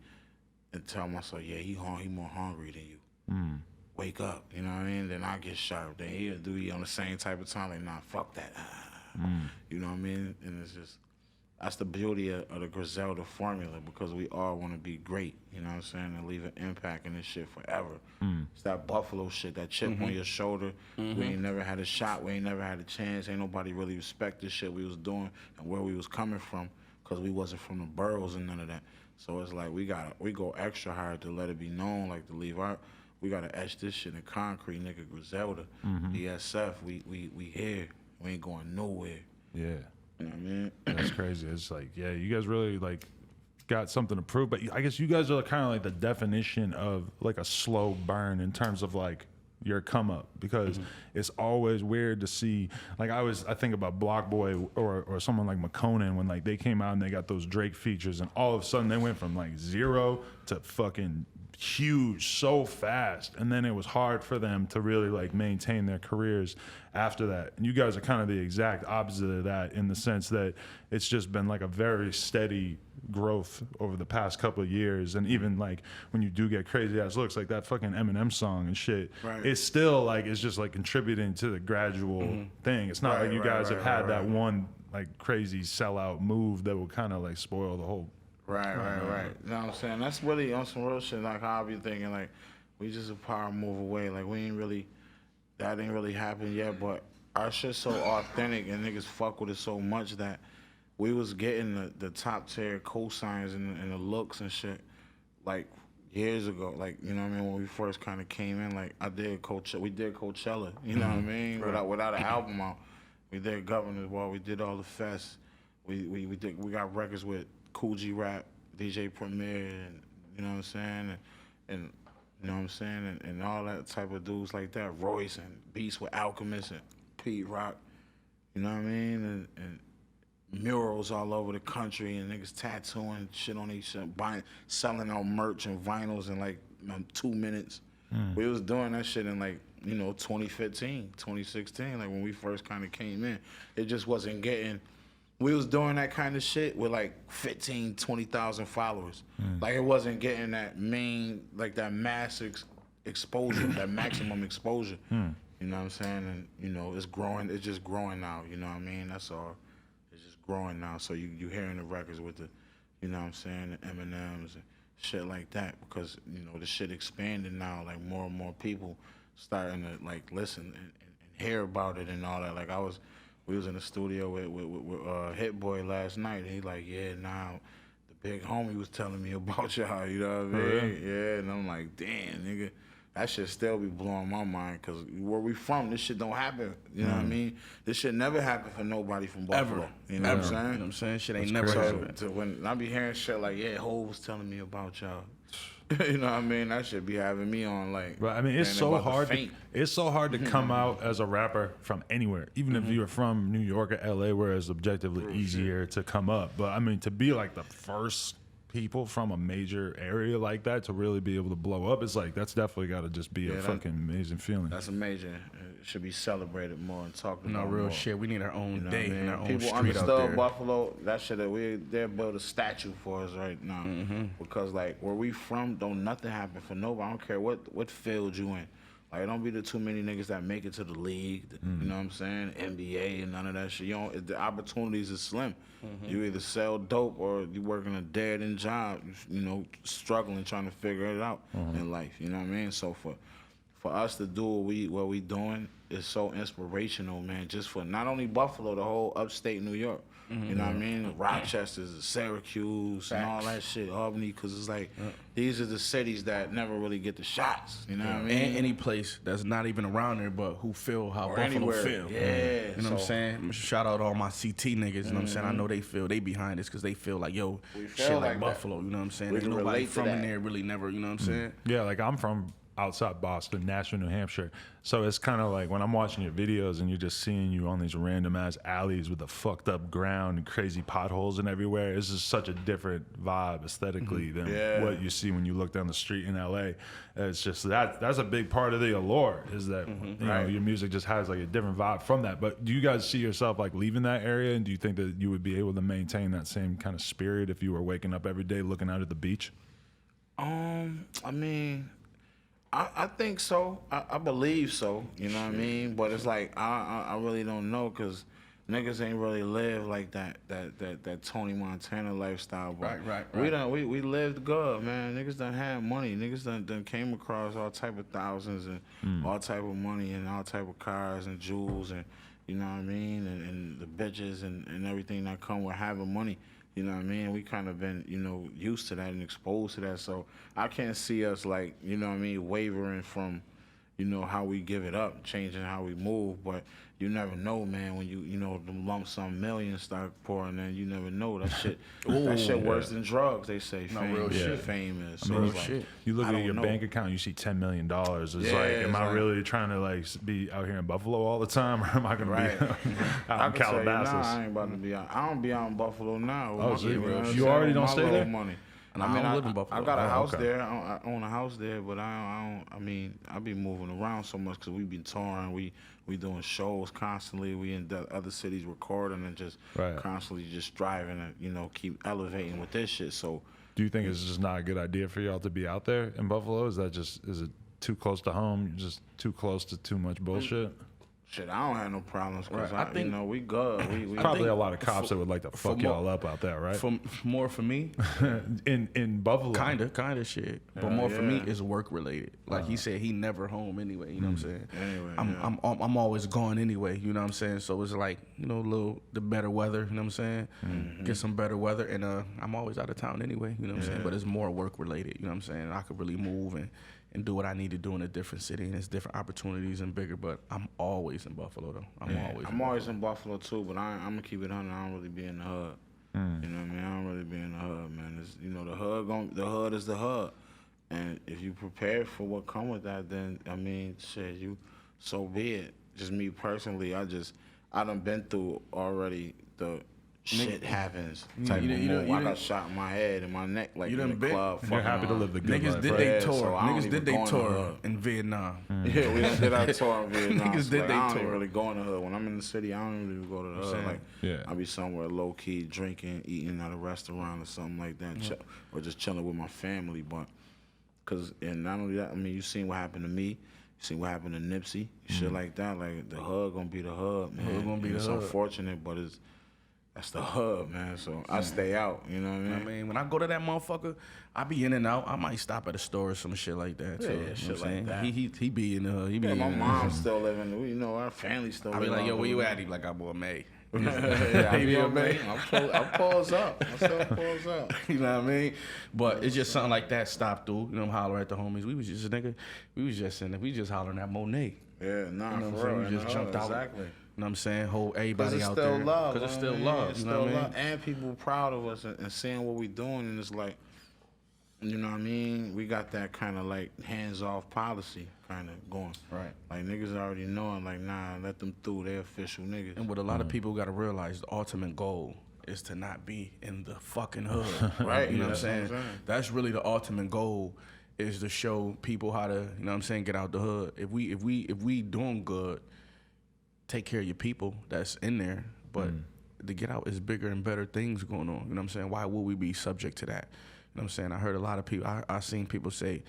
C: and tell myself, yeah, he more hungry than you. Wake up, you know what I mean? Then I get sharp. Then he'll do you on the same type of time, like, nah, fuck that. You know what I mean? And it's just, that's the beauty of the Griselda formula, because we all want to be great, you know what I'm saying, and leave an impact in this shit forever. It's that Buffalo shit, that chip on your shoulder. We ain't never had a shot, we ain't never had a chance. Ain't nobody really respect the shit we was doing and where we was coming from, because we wasn't from the boroughs and none of that. So it's like we go extra hard to let it be known, like to leave our, we gotta etch this shit in concrete, nigga. Griselda, BSF, we here, we ain't going nowhere.
A: Yeah.
C: You know what I mean?
A: That's crazy. It's like, yeah, you guys really like got something to prove, but I guess you guys are kind of like the definition of like a slow burn in terms of like your come up, because it's always weird to see, like I think about Block Boy or someone like McConan when like they came out and they got those Drake features and all of a sudden they went from like 0 to fucking huge so fast, and then it was hard for them to really like maintain their careers after that. And you guys are kind of the exact opposite of that, in the sense that it's just been like a very steady growth over the past couple of years. And even like when you do get crazy ass looks like that fucking Eminem song and shit,
C: Right.
A: it's still like it's just like contributing to the gradual thing. It's not like you guys have had that one like crazy sellout move that will kind of like spoil the whole.
C: Right. You know what I'm saying? That's really on some real shit. Like how I be thinking, like we just a power move away. Like that ain't really happened yet. But our shit's so authentic and niggas fuck with it so much that we was getting the top tier cosigns and the looks and shit like years ago. Like, you know what I mean? When we first kind of came in, like we did Coachella. You know what I mean? Right. Without an album out, we did Governor's Ball. We did all the fests. We got records with Cool G Rap, DJ Premier, and you know what I'm saying, and you know what I'm saying, and all that type of dudes like that, Royce and Beats with Alchemist and Pete Rock, you know what I mean, and murals all over the country and niggas tattooing shit on each other, selling out merch and vinyls in like 2 minutes. We was doing that shit in like, you know, 2015, 2016, like when we first kind of came in. It just wasn't getting. We was doing that kind of shit with like 15, 20,000 followers. Like it wasn't getting that like that mass exposure, that maximum exposure. You know what I'm saying? And, you know, it's growing. It's just growing now. You know what I mean? That's all. It's just growing now. So you hearing the records with the, you know what I'm saying, the Eminems and shit like that, because, you know, the shit expanding now. Like more and more people starting to like listen and hear about it and all that. Like we was in the studio with Hit Boy last night, and he like, yeah, now the big homie was telling me about y'all, you know what I mean? Yeah, and I'm like, damn, nigga, that shit still be blowing my mind, because where we from, this shit don't happen, you know what I mean? This shit never happened for nobody from Buffalo.
B: Ever.
C: You know what I'm saying?
B: You know what I'm saying? Shit ain't never happened.
C: So when I be hearing shit like, yeah, Ho was telling me about y'all. You know what I mean? That should be having me on like.
A: But I mean, it's so hard. It's so hard to come out as a rapper from anywhere, even if you're from New York or LA, where it's objectively easier to come up. But I mean, to be like the first people from a major area like that to really be able to blow up, it's like that's definitely got to just be a fucking amazing feeling.
C: That's amazing. It should be celebrated more and talked about.
B: No real
C: more.
B: Shit. We need our own, you know, day and our own
C: people
B: street out
C: understood
B: there.
C: Buffalo. That shit that they're build a statue for us right now, because like where we from, don't nothing happen for nobody. I don't care what field you in. Like, don't be the too many niggas that make it to the league, you know what I'm saying? NBA and none of that shit. The opportunities is slim. You either sell dope or you working a dead-end job, you know, struggling, trying to figure it out in life, you know what I mean? So for us to do what we doing is so inspirational, man, just for not only Buffalo, the whole upstate New York. You know what I mean? Rochester, Syracuse, and all that shit, Albany, because it's like these are the cities that never really get the shots. You know what I mean?
B: And any place that's not even around there, but who feel how
C: Or
B: Buffalo
C: anywhere.
B: feel.
C: Yeah.
B: You know what I'm saying? Shout out to all my CT niggas. You know what I'm saying? I know they behind this because they feel like, yo,
C: feel
B: shit
C: like
B: like
C: that.
B: Buffalo. You know what I'm saying?
C: We
B: Ain't
C: can
B: nobody
C: relate to
B: from in
C: that.
B: there really never. You know what I'm saying?
A: Yeah, like I'm from outside Boston, Nashville, New Hampshire. So it's kind of like when I'm watching your videos and you're just seeing you on these random ass alleys with the fucked up ground and crazy potholes and everywhere. It's just such a different vibe aesthetically than what you see when you look down the street in LA. It's just that's a big part of the allure, is that you know, your music just has like a different vibe from that. But do you guys see yourself like leaving that area, and do you think that you would be able to maintain that same kind of spirit if you were waking up every day looking out at the beach?
C: I mean, I think so. I believe so. You know what I mean? But it's like I really don't know, because niggas ain't really live like that Tony Montana lifestyle. But
B: Right.
C: We lived good, man. Niggas done had money. Niggas done came across all type of thousands and all type of money and all type of cars and jewels and, you know what I mean, and the bitches and everything that come with having money. You know what I mean? We kind of been, you know, used to that and exposed to that. So I can't see us like, you know what I mean, wavering from you know, how we give it up, changing how we move. But you never know, man. When you know, the lump sum millions start pouring in, you never know. That shit, that shit worse than drugs. They say
B: real shit.
C: Fame is.
A: I
C: So
A: mean,
C: it's like,
A: you look
C: I
A: at
C: don't
A: your
C: know.
A: bank account, you see $10 million. It's like,
C: Yeah,
A: am
C: it's
A: I
C: like-
A: really trying to like be out here in Buffalo all the time, or am I gonna
C: Right.
A: be out
C: I
A: in
C: can tell you now,
A: Calabasas?
C: I ain't about to be out. I don't be out in Buffalo now.
A: Oh,
C: With
A: so
C: my-
A: you-
C: know what I'm
A: you
C: saying?
A: already
C: With
A: don't
C: my
A: stay
C: little
A: there?
C: Money.
B: Nah,
C: I mean,
B: I don't
C: I
B: live in Buffalo.
C: I got a
A: Oh,
C: house
A: okay.
C: there. I own a house there, but I don't. I mean, I be moving around so much because we be touring. We doing shows constantly. We in the other cities recording and just
A: Right.
C: constantly just driving and, you know, keep elevating with this shit. So
A: Do you think it's just not a good idea for y'all to be out there in Buffalo? Is it too close to home? Just too close to too much bullshit?
C: shit, I don't have no problems because
B: Right. I think-
C: you know, we good. We
A: Probably
B: think
A: a lot of cops that would like to fuck
B: more-
A: y'all up out there, right?
B: For me,
A: in Buffalo,
B: kinda shit. But more for me
C: yeah.
B: is work related. Like he said, he never home anyway. You know what I'm saying?
C: Anyway,
B: I'm always gone anyway. You know what I'm saying? So it's like, you know, the better weather. You know what I'm saying? Get some better weather, and I'm always out of town anyway. You know what I'm saying? But it's more work related. You know what I'm saying? I could really move and do what I need to do in a different city, and it's different opportunities and bigger. But I'm always in Buffalo though.
C: I'm always in Buffalo too, but I'm gonna keep it 100. I don't really be in the hood. You know what I mean? I don't really be in the hood, man. It's, you know, the hood is the hood, and if you prepare for what come with that, then I mean, shit, so be it. Just me personally, I done been through already the shit happens type of move. I got shot in my head and my neck like
B: You
C: in
B: done
C: the
B: been-
C: club.
A: You're
C: fucking
A: happy to
C: around.
A: live the good
B: Niggas
A: life,
B: did
A: right?
B: they
C: Yeah,
B: tour.
C: so I don't
B: Niggas
C: even
B: did they
C: go in the
B: tour
C: hood.
B: in Vietnam.
C: Yeah, we done did our tour in Vietnam.
B: Niggas
C: So,
B: did
C: like,
B: they
C: I don't
B: tour.
C: even really go in the hood. When I'm in the city, I don't even go to the hood. Like,
A: Yeah.
C: I be somewhere low key, drinking, eating at a restaurant or something like that, or just chilling with my family. But, and not only that, I mean, you seen what happened to me. You seen what happened to Nipsey, shit like that. Like the hood gonna be the hood, man.
B: Hood gonna be
C: And
B: the
C: it's
B: hood.
C: unfortunate, but that's the hood, man. So I stay out. You know what I mean?
B: I mean, when I go to that motherfucker, I be in and out. I might stop at a store or some shit like that. Too,
C: Yeah,
B: you know
C: shit
B: what I'm
C: like
B: saying?
C: that.
B: He be in the hood. He be
C: Yeah,
B: in
C: my
B: the
C: mom's still living. You know, our family still.
B: I be
C: live
B: like,
C: out
B: yo, where
C: there.
B: you at? He be like, I'm on May.
C: Yeah, I
B: He
C: be
B: be
C: on
B: May.
C: me. I pulls up. I still pulls up.
B: You know what I mean? But it's just something like that stopped through. You know, I'm hollering at the homies. We was just hollering at Monet.
C: Yeah, nah,
B: You know what I'm
C: for
B: saying?
C: real.
B: We just
C: in the
B: jumped
C: hood,
B: out.
C: Exactly.
B: You know what I'm saying? Hold
C: Because
B: everybody
C: it's
B: out
C: still
B: there.
C: love.
B: Because it's still
C: I mean,
B: love.
C: It's
B: You know
C: still
B: what I mean?
C: love. And people proud of us and seeing what we doing. And it's like, you know what I mean? We got that kind of like hands-off policy kind of going.
B: Right.
C: Like niggas already knowing, like, nah, let them through. They official niggas.
B: And what a lot of people got to realize, the ultimate goal is to not be in the fucking hood.
C: Right,
B: You know what I'm
C: that's what I'm
B: saying?
C: saying.
B: That's really the ultimate goal, is to show people how to, you know what I'm saying, get out the hood. If we doing good, take care of your people that's in there, but to get out is bigger and better things going on. You know what I'm saying? Why would we be subject to that? You know what I'm saying? I heard a lot of people, I seen people say,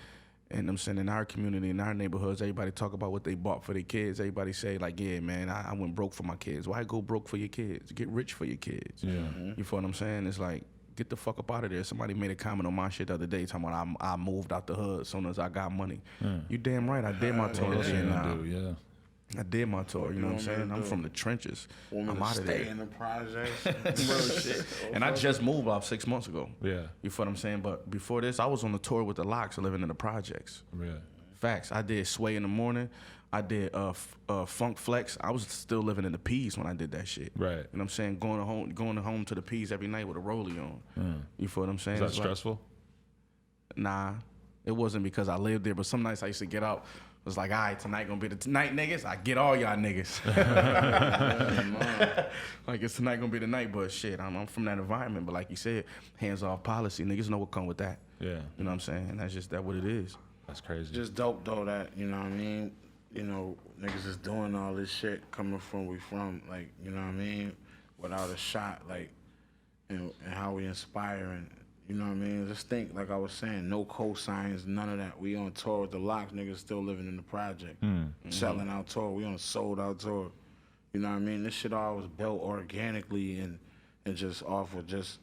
B: and I'm saying in our community, in our neighborhoods, everybody talk about what they bought for their kids. Everybody say like, yeah, man, I went broke for my kids. Why go broke for your kids? Get rich for your kids.
A: Yeah.
B: You feel what I'm saying? It's like, get the fuck up out of there. Somebody made a comment on my shit the other day talking about I moved out the hood as soon as I got money. You damn right, I did my tour.
A: What you
B: And,
A: gonna do? Yeah.
B: I did my tour, you know what I'm
C: want me
B: saying?
C: to
B: I'm
C: do?
B: from the trenches.
C: Want me
B: I'm
C: to
B: out of
C: stay
B: there.
C: in the projects.
B: Real shit. And I just moved about 6 months ago.
A: Yeah.
B: You feel what I'm saying? But before this, I was on the tour with the Locks, living in the projects.
A: Yeah.
B: Facts. I did Sway in the morning. I did Funk Flex. I was still living in the P's when I did that shit.
A: Right.
B: You know what I'm saying? Going home to the P's every night with a rollie on. You feel what I'm saying?
A: Is that
B: It's like-
A: stressful?
B: Nah, it wasn't because I lived there, but some nights I used to get out. It was like, all right, tonight gonna be the night, niggas. I get all y'all niggas. Like, it's tonight gonna be the night, but shit, I'm from that environment. But like you said, hands off policy. Niggas know what come with that.
A: Yeah.
B: You know what I'm saying? And that's just that what it is.
A: That's crazy.
C: Just dope though that, you know what I mean? You know, niggas is doing all this shit coming from where we from, like, you know what I mean? Without a shot, like, and how we inspire and, you know what I mean? Just think, like I was saying, no cosigns, none of that. We on tour with the Locks, niggas still living in the project, selling out tour. We on a sold out tour. You know what I mean? This shit all was built organically and just off of just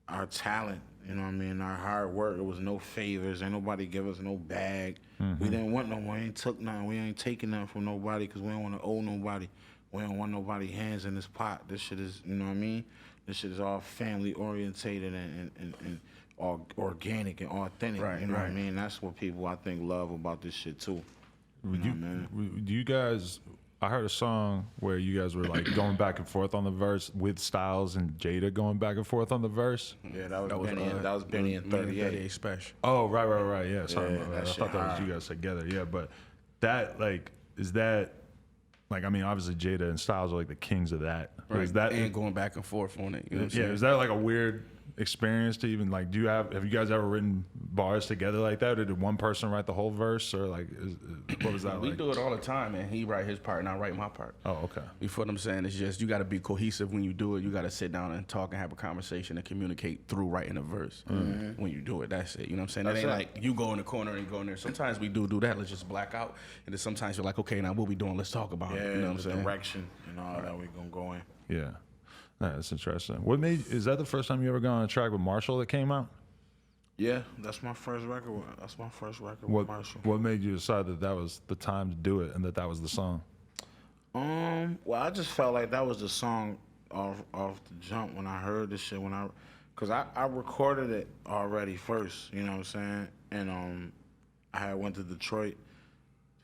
C: our talent. You know what I mean? Our hard work. It was no favors. Ain't nobody give us no bag. We didn't want no one. We ain't took nothing. We ain't taking nothing from nobody because we don't want to owe nobody. We don't want nobody hands in this pot. This shit is, you know what I mean? This shit is all family orientated and all organic and authentic.
B: Right,
C: you know what I
B: right.
C: mean? That's what people, I think, love about this shit too.
A: Do you guys? I heard a song where you guys were like going back and forth on the verse with Styles and Jada going back and forth on the verse.
C: Yeah, that was Benny and 38
B: special.
A: Oh, right. Yeah, sorry.
C: Yeah, that
A: I
C: shit
A: thought that was
C: hard.
A: you guys together. Yeah, but that is that I mean, obviously Jada and Styles are like the kings of that.
B: Right.
A: Is that
B: and going back and forth on it. You know what I'm
A: yeah?
B: saying?
A: Is that like a weird experience to even like? Have you guys ever written bars together like that, or did one person write the whole verse, or like what was that
B: We
A: like?
B: do it all the time, and he write his part, and I write my part.
A: Oh, okay.
B: You feel what I'm saying? It's just you got to be cohesive when you do it. You got to sit down and talk and have a conversation and communicate through writing a verse. When you do it, that's it. You know what I'm saying? It ain't like you go in the corner and go in there. Sometimes we do that. Let's just black out, and then sometimes you're like, okay, now what we doing? Let's talk about it. You know what I'm
C: the
B: saying?
C: direction and all that we gonna go in.
A: Yeah, that's interesting. Is that the first time you ever got on a track with Marshall that came out?
C: Yeah, that's my first record. With Marshall.
A: What made you decide that was the time to do it and that was the song?
C: Well, I just felt like that was the song off the jump when I heard this shit. Cause I recorded it already first. You know what I'm saying? And I had went to Detroit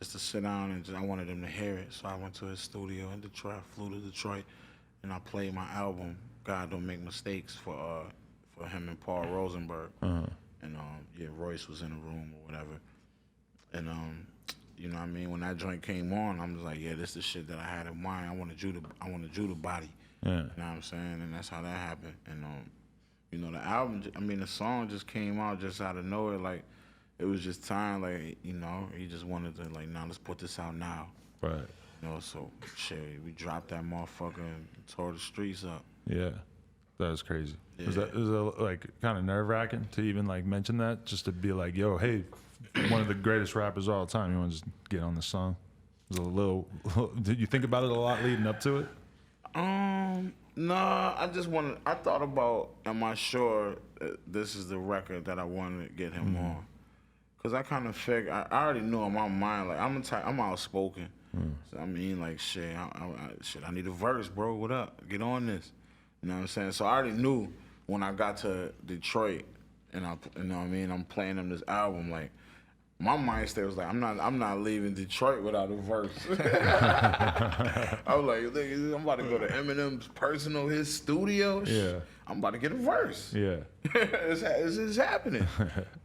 C: just to sit down and I wanted him to hear it. So I went to his studio in Detroit. I flew to Detroit, and I played my album "God Don't Make Mistakes" for him and Paul Rosenberg. And Royce was in the room or whatever. And you know what I mean? When that joint came on, I'm just like, yeah, this is the shit that I had in mind. I wanted Judah body.
A: Yeah.
C: You know what I'm saying? And that's how that happened. And you know, the song just came out just out of nowhere. Like, it was just time. Like, you know, he just wanted to like, nah, let's put this out now.
A: Right.
C: You know, so shit, we dropped that motherfucker and tore the streets up.
A: Yeah. That was crazy.
C: Yeah.
A: Is it like kind of nerve wracking to even like mention that? Just to be like, yo, hey, one of the greatest rappers of all time. You want to just get on the song? It was a little. Did you think about it a lot leading up to it?
C: No, I thought about, am I sure this is the record that I wanted to get him on? Cause I kind of figured, I already knew in my mind, like I'm outspoken. So I mean, like shit, I need a verse, bro. What up? Get on this. You know what I'm saying? So I already knew when I got to Detroit, and you know what I mean, I'm playing them this album, like my mind state was like, I'm not leaving Detroit without a verse. I was like, I'm about to go to Eminem's his studio.
A: Yeah.
C: I'm about to get a verse.
A: Yeah.
C: It's happening.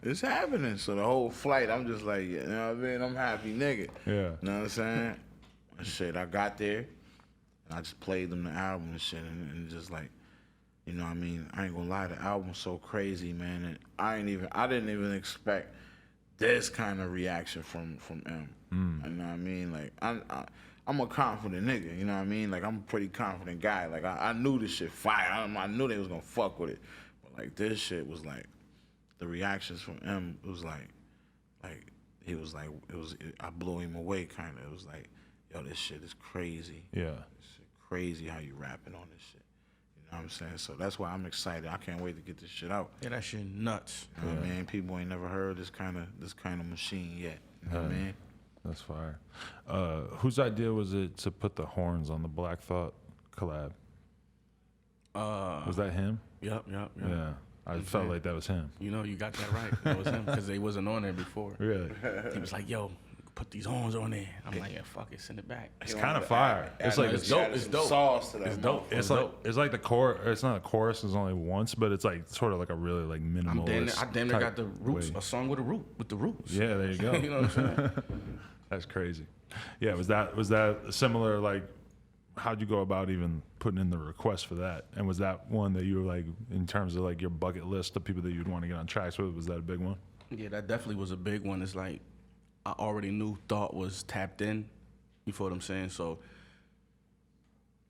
C: It's happening. So the whole flight, I'm just like, you know what I mean? I'm happy nigga.
A: Yeah.
C: You know what I'm saying? And shit, I got there, and I just played them the album and shit, and just like, you know what I mean? I ain't gonna lie, the album's so crazy, man. And I didn't even expect this kind of reaction from M. You know what I mean? Like, I'm a confident nigga, you know what I mean? Like, I'm a pretty confident guy. Like, I knew this shit fire. I knew they was gonna fuck with it. But, like, this shit was like, the reactions from M, it was like, he was like, I blew him away, kind of. It was like, yo, this shit is crazy.
A: Yeah.
C: This shit crazy how you rapping on this shit. You know what I'm saying? So that's why I'm excited. I can't wait to get this shit out.
B: Yeah, that shit nuts.
C: You know what I mean? People ain't never heard this kind of machine yet. You know what I mean?
A: That's fire. Whose idea was it to put the horns on the Black Thought collab? Was that him?
B: Yep.
A: Yeah. I felt like that was him.
B: You know, you got that right. That was him because they wasn't on there before.
A: Really?
B: He was like, yo, put these horns on there. I'm like, yeah, fuck it, send it back.
A: It's kind of fire. It's like
B: it's dope. It's dope.
C: Sauce to that.
B: It's dope.
A: It's like the chorus. It's not a chorus. It's only once, but it's like sort of like a really like minimalist.
B: I damn near got
A: type
B: the roots.
A: way.
B: A song with the roots.
A: Yeah, there you go.
B: You know what I'm saying?
A: That's crazy. Yeah, was that similar? Like, how'd you go about even putting in the request for that? And was that one that you were like, in terms of like your bucket list of people that you'd want to get on tracks with? Was that a big one?
B: Yeah, that definitely was a big one. It's like I already knew Thought was tapped in. You feel what I'm saying? So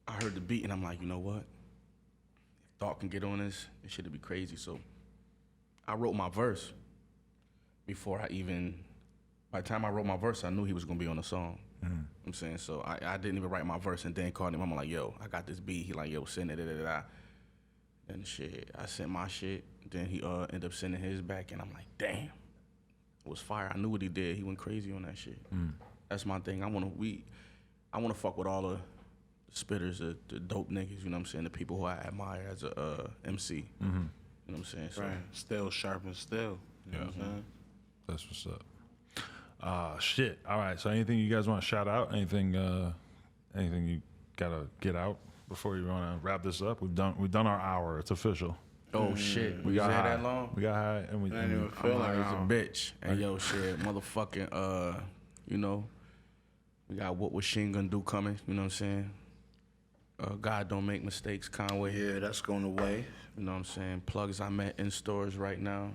B: I heard the beat and I'm like, you know what? If Thought can get on this, it should be crazy. So I wrote my verse before by the time I wrote my verse, I knew he was gonna be on the song. You know what I'm saying? So I didn't even write my verse and then called him. I'm like, yo, I got this beat. He like, yo, send it, And shit, I sent my shit. Then he ended up sending his back, and I'm like, damn, it was fire. I knew what he did. He went crazy on that shit. That's my thing. I wanna fuck with all the spitters, the dope niggas. You know what I'm saying? The people who I admire as a MC. You know what I'm saying? So,
C: Right. Still sharp and still. You know what I'm saying?
A: That's what's up. Shit. All right. So anything you guys want to shout out? Anything you gotta get out before you want to wrap this up? We've done our hour. It's official.
B: Oh shit,
A: We got
B: had
A: high.
B: that long?
A: We got high, and we.
C: I didn't even
B: I'm
C: feel
B: high
C: like
B: as a bitch. And yo, shit, motherfucking, you know, we got What Was Sheen Gonna Do coming. You know what I'm saying? God Don't Make Mistakes, Conway.
C: Yeah, that's going away.
B: You know what I'm saying? Plugs I Met in stores right now.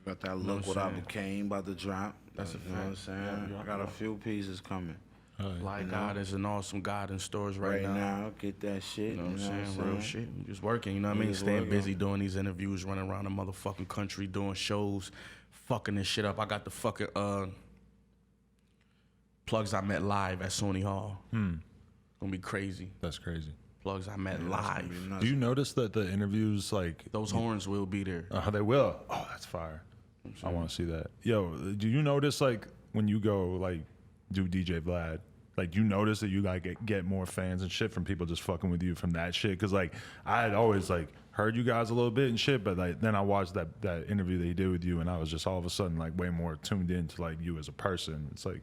C: Got that
B: You know
C: Look
B: what
C: What I
B: I'm saying?
C: Became about to drop.
B: That's a
C: You know what I'm
B: fact.
C: saying?
B: Yeah,
C: I got a few pieces coming.
B: Like God is an awesome God in stores right, now.
C: Get that shit.
B: You know what I'm saying? Real shit. We just working, you know what I mean?
C: just
B: Staying
C: working.
B: busy doing these interviews, running around the motherfucking country, doing shows, fucking this shit up. I got the fucking Plugs I Met live at Sony Hall. Gonna be crazy.
A: That's crazy.
B: Plugs I Met live.
A: Do you notice that the interviews like
B: Those horns will be there.
A: they will? Oh, that's fire. I want to see that. Yo, do you notice like when you go like do DJ Vlad, like you notice that you like get more fans and shit from people just fucking with you from that shit? Because like I had always like heard you guys a little bit and shit, but like then I watched that interview that he did with you, and I was just all of a sudden like way more tuned into like you as a person. It's like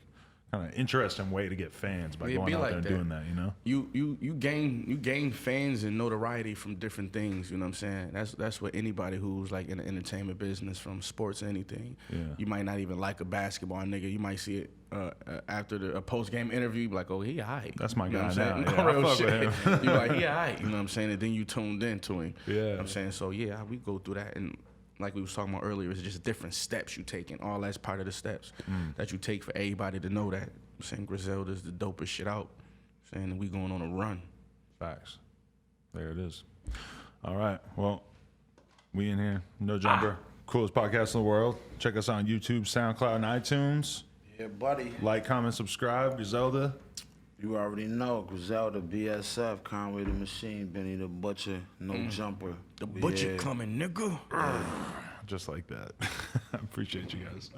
A: kind of interesting way to get fans by
B: It'd
A: going
B: be
A: out
B: like
A: there and
B: that.
A: doing that, you know?
B: You gain fans and notoriety from different things. You know what I'm saying? That's what anybody who's like in the entertainment business, from sports or anything.
A: Yeah.
B: You might not even like a basketball nigga. You might see it after a post game interview. You be like, oh, he alright.
A: That's my
B: You know
A: guy
B: what I'm
A: now.
B: saying?
A: Yeah, I
B: Real
A: fuck
B: shit.
A: with him.
B: You like, he alright. You know what I'm saying? And then you tuned into him.
A: Yeah.
B: You know what I'm saying? So yeah, we go through that, and like we was talking about earlier, it's just different steps you take, and all that's part of the steps that you take for everybody to know that. I'm saying Griselda's the dopest shit out. I'm saying we going on a run.
A: Facts. There it is. All right. Well, we in here. No Jumper. Coolest podcast in the world. Check us out on YouTube, SoundCloud, and iTunes.
C: Yeah, buddy.
A: Like, comment, subscribe. Griselda.
C: You already know. Griselda, BSF, Conway the Machine, Benny the Butcher, No Jumper.
B: The butcher
C: Yeah.
B: coming, nigga.
A: Just like that. I appreciate you guys.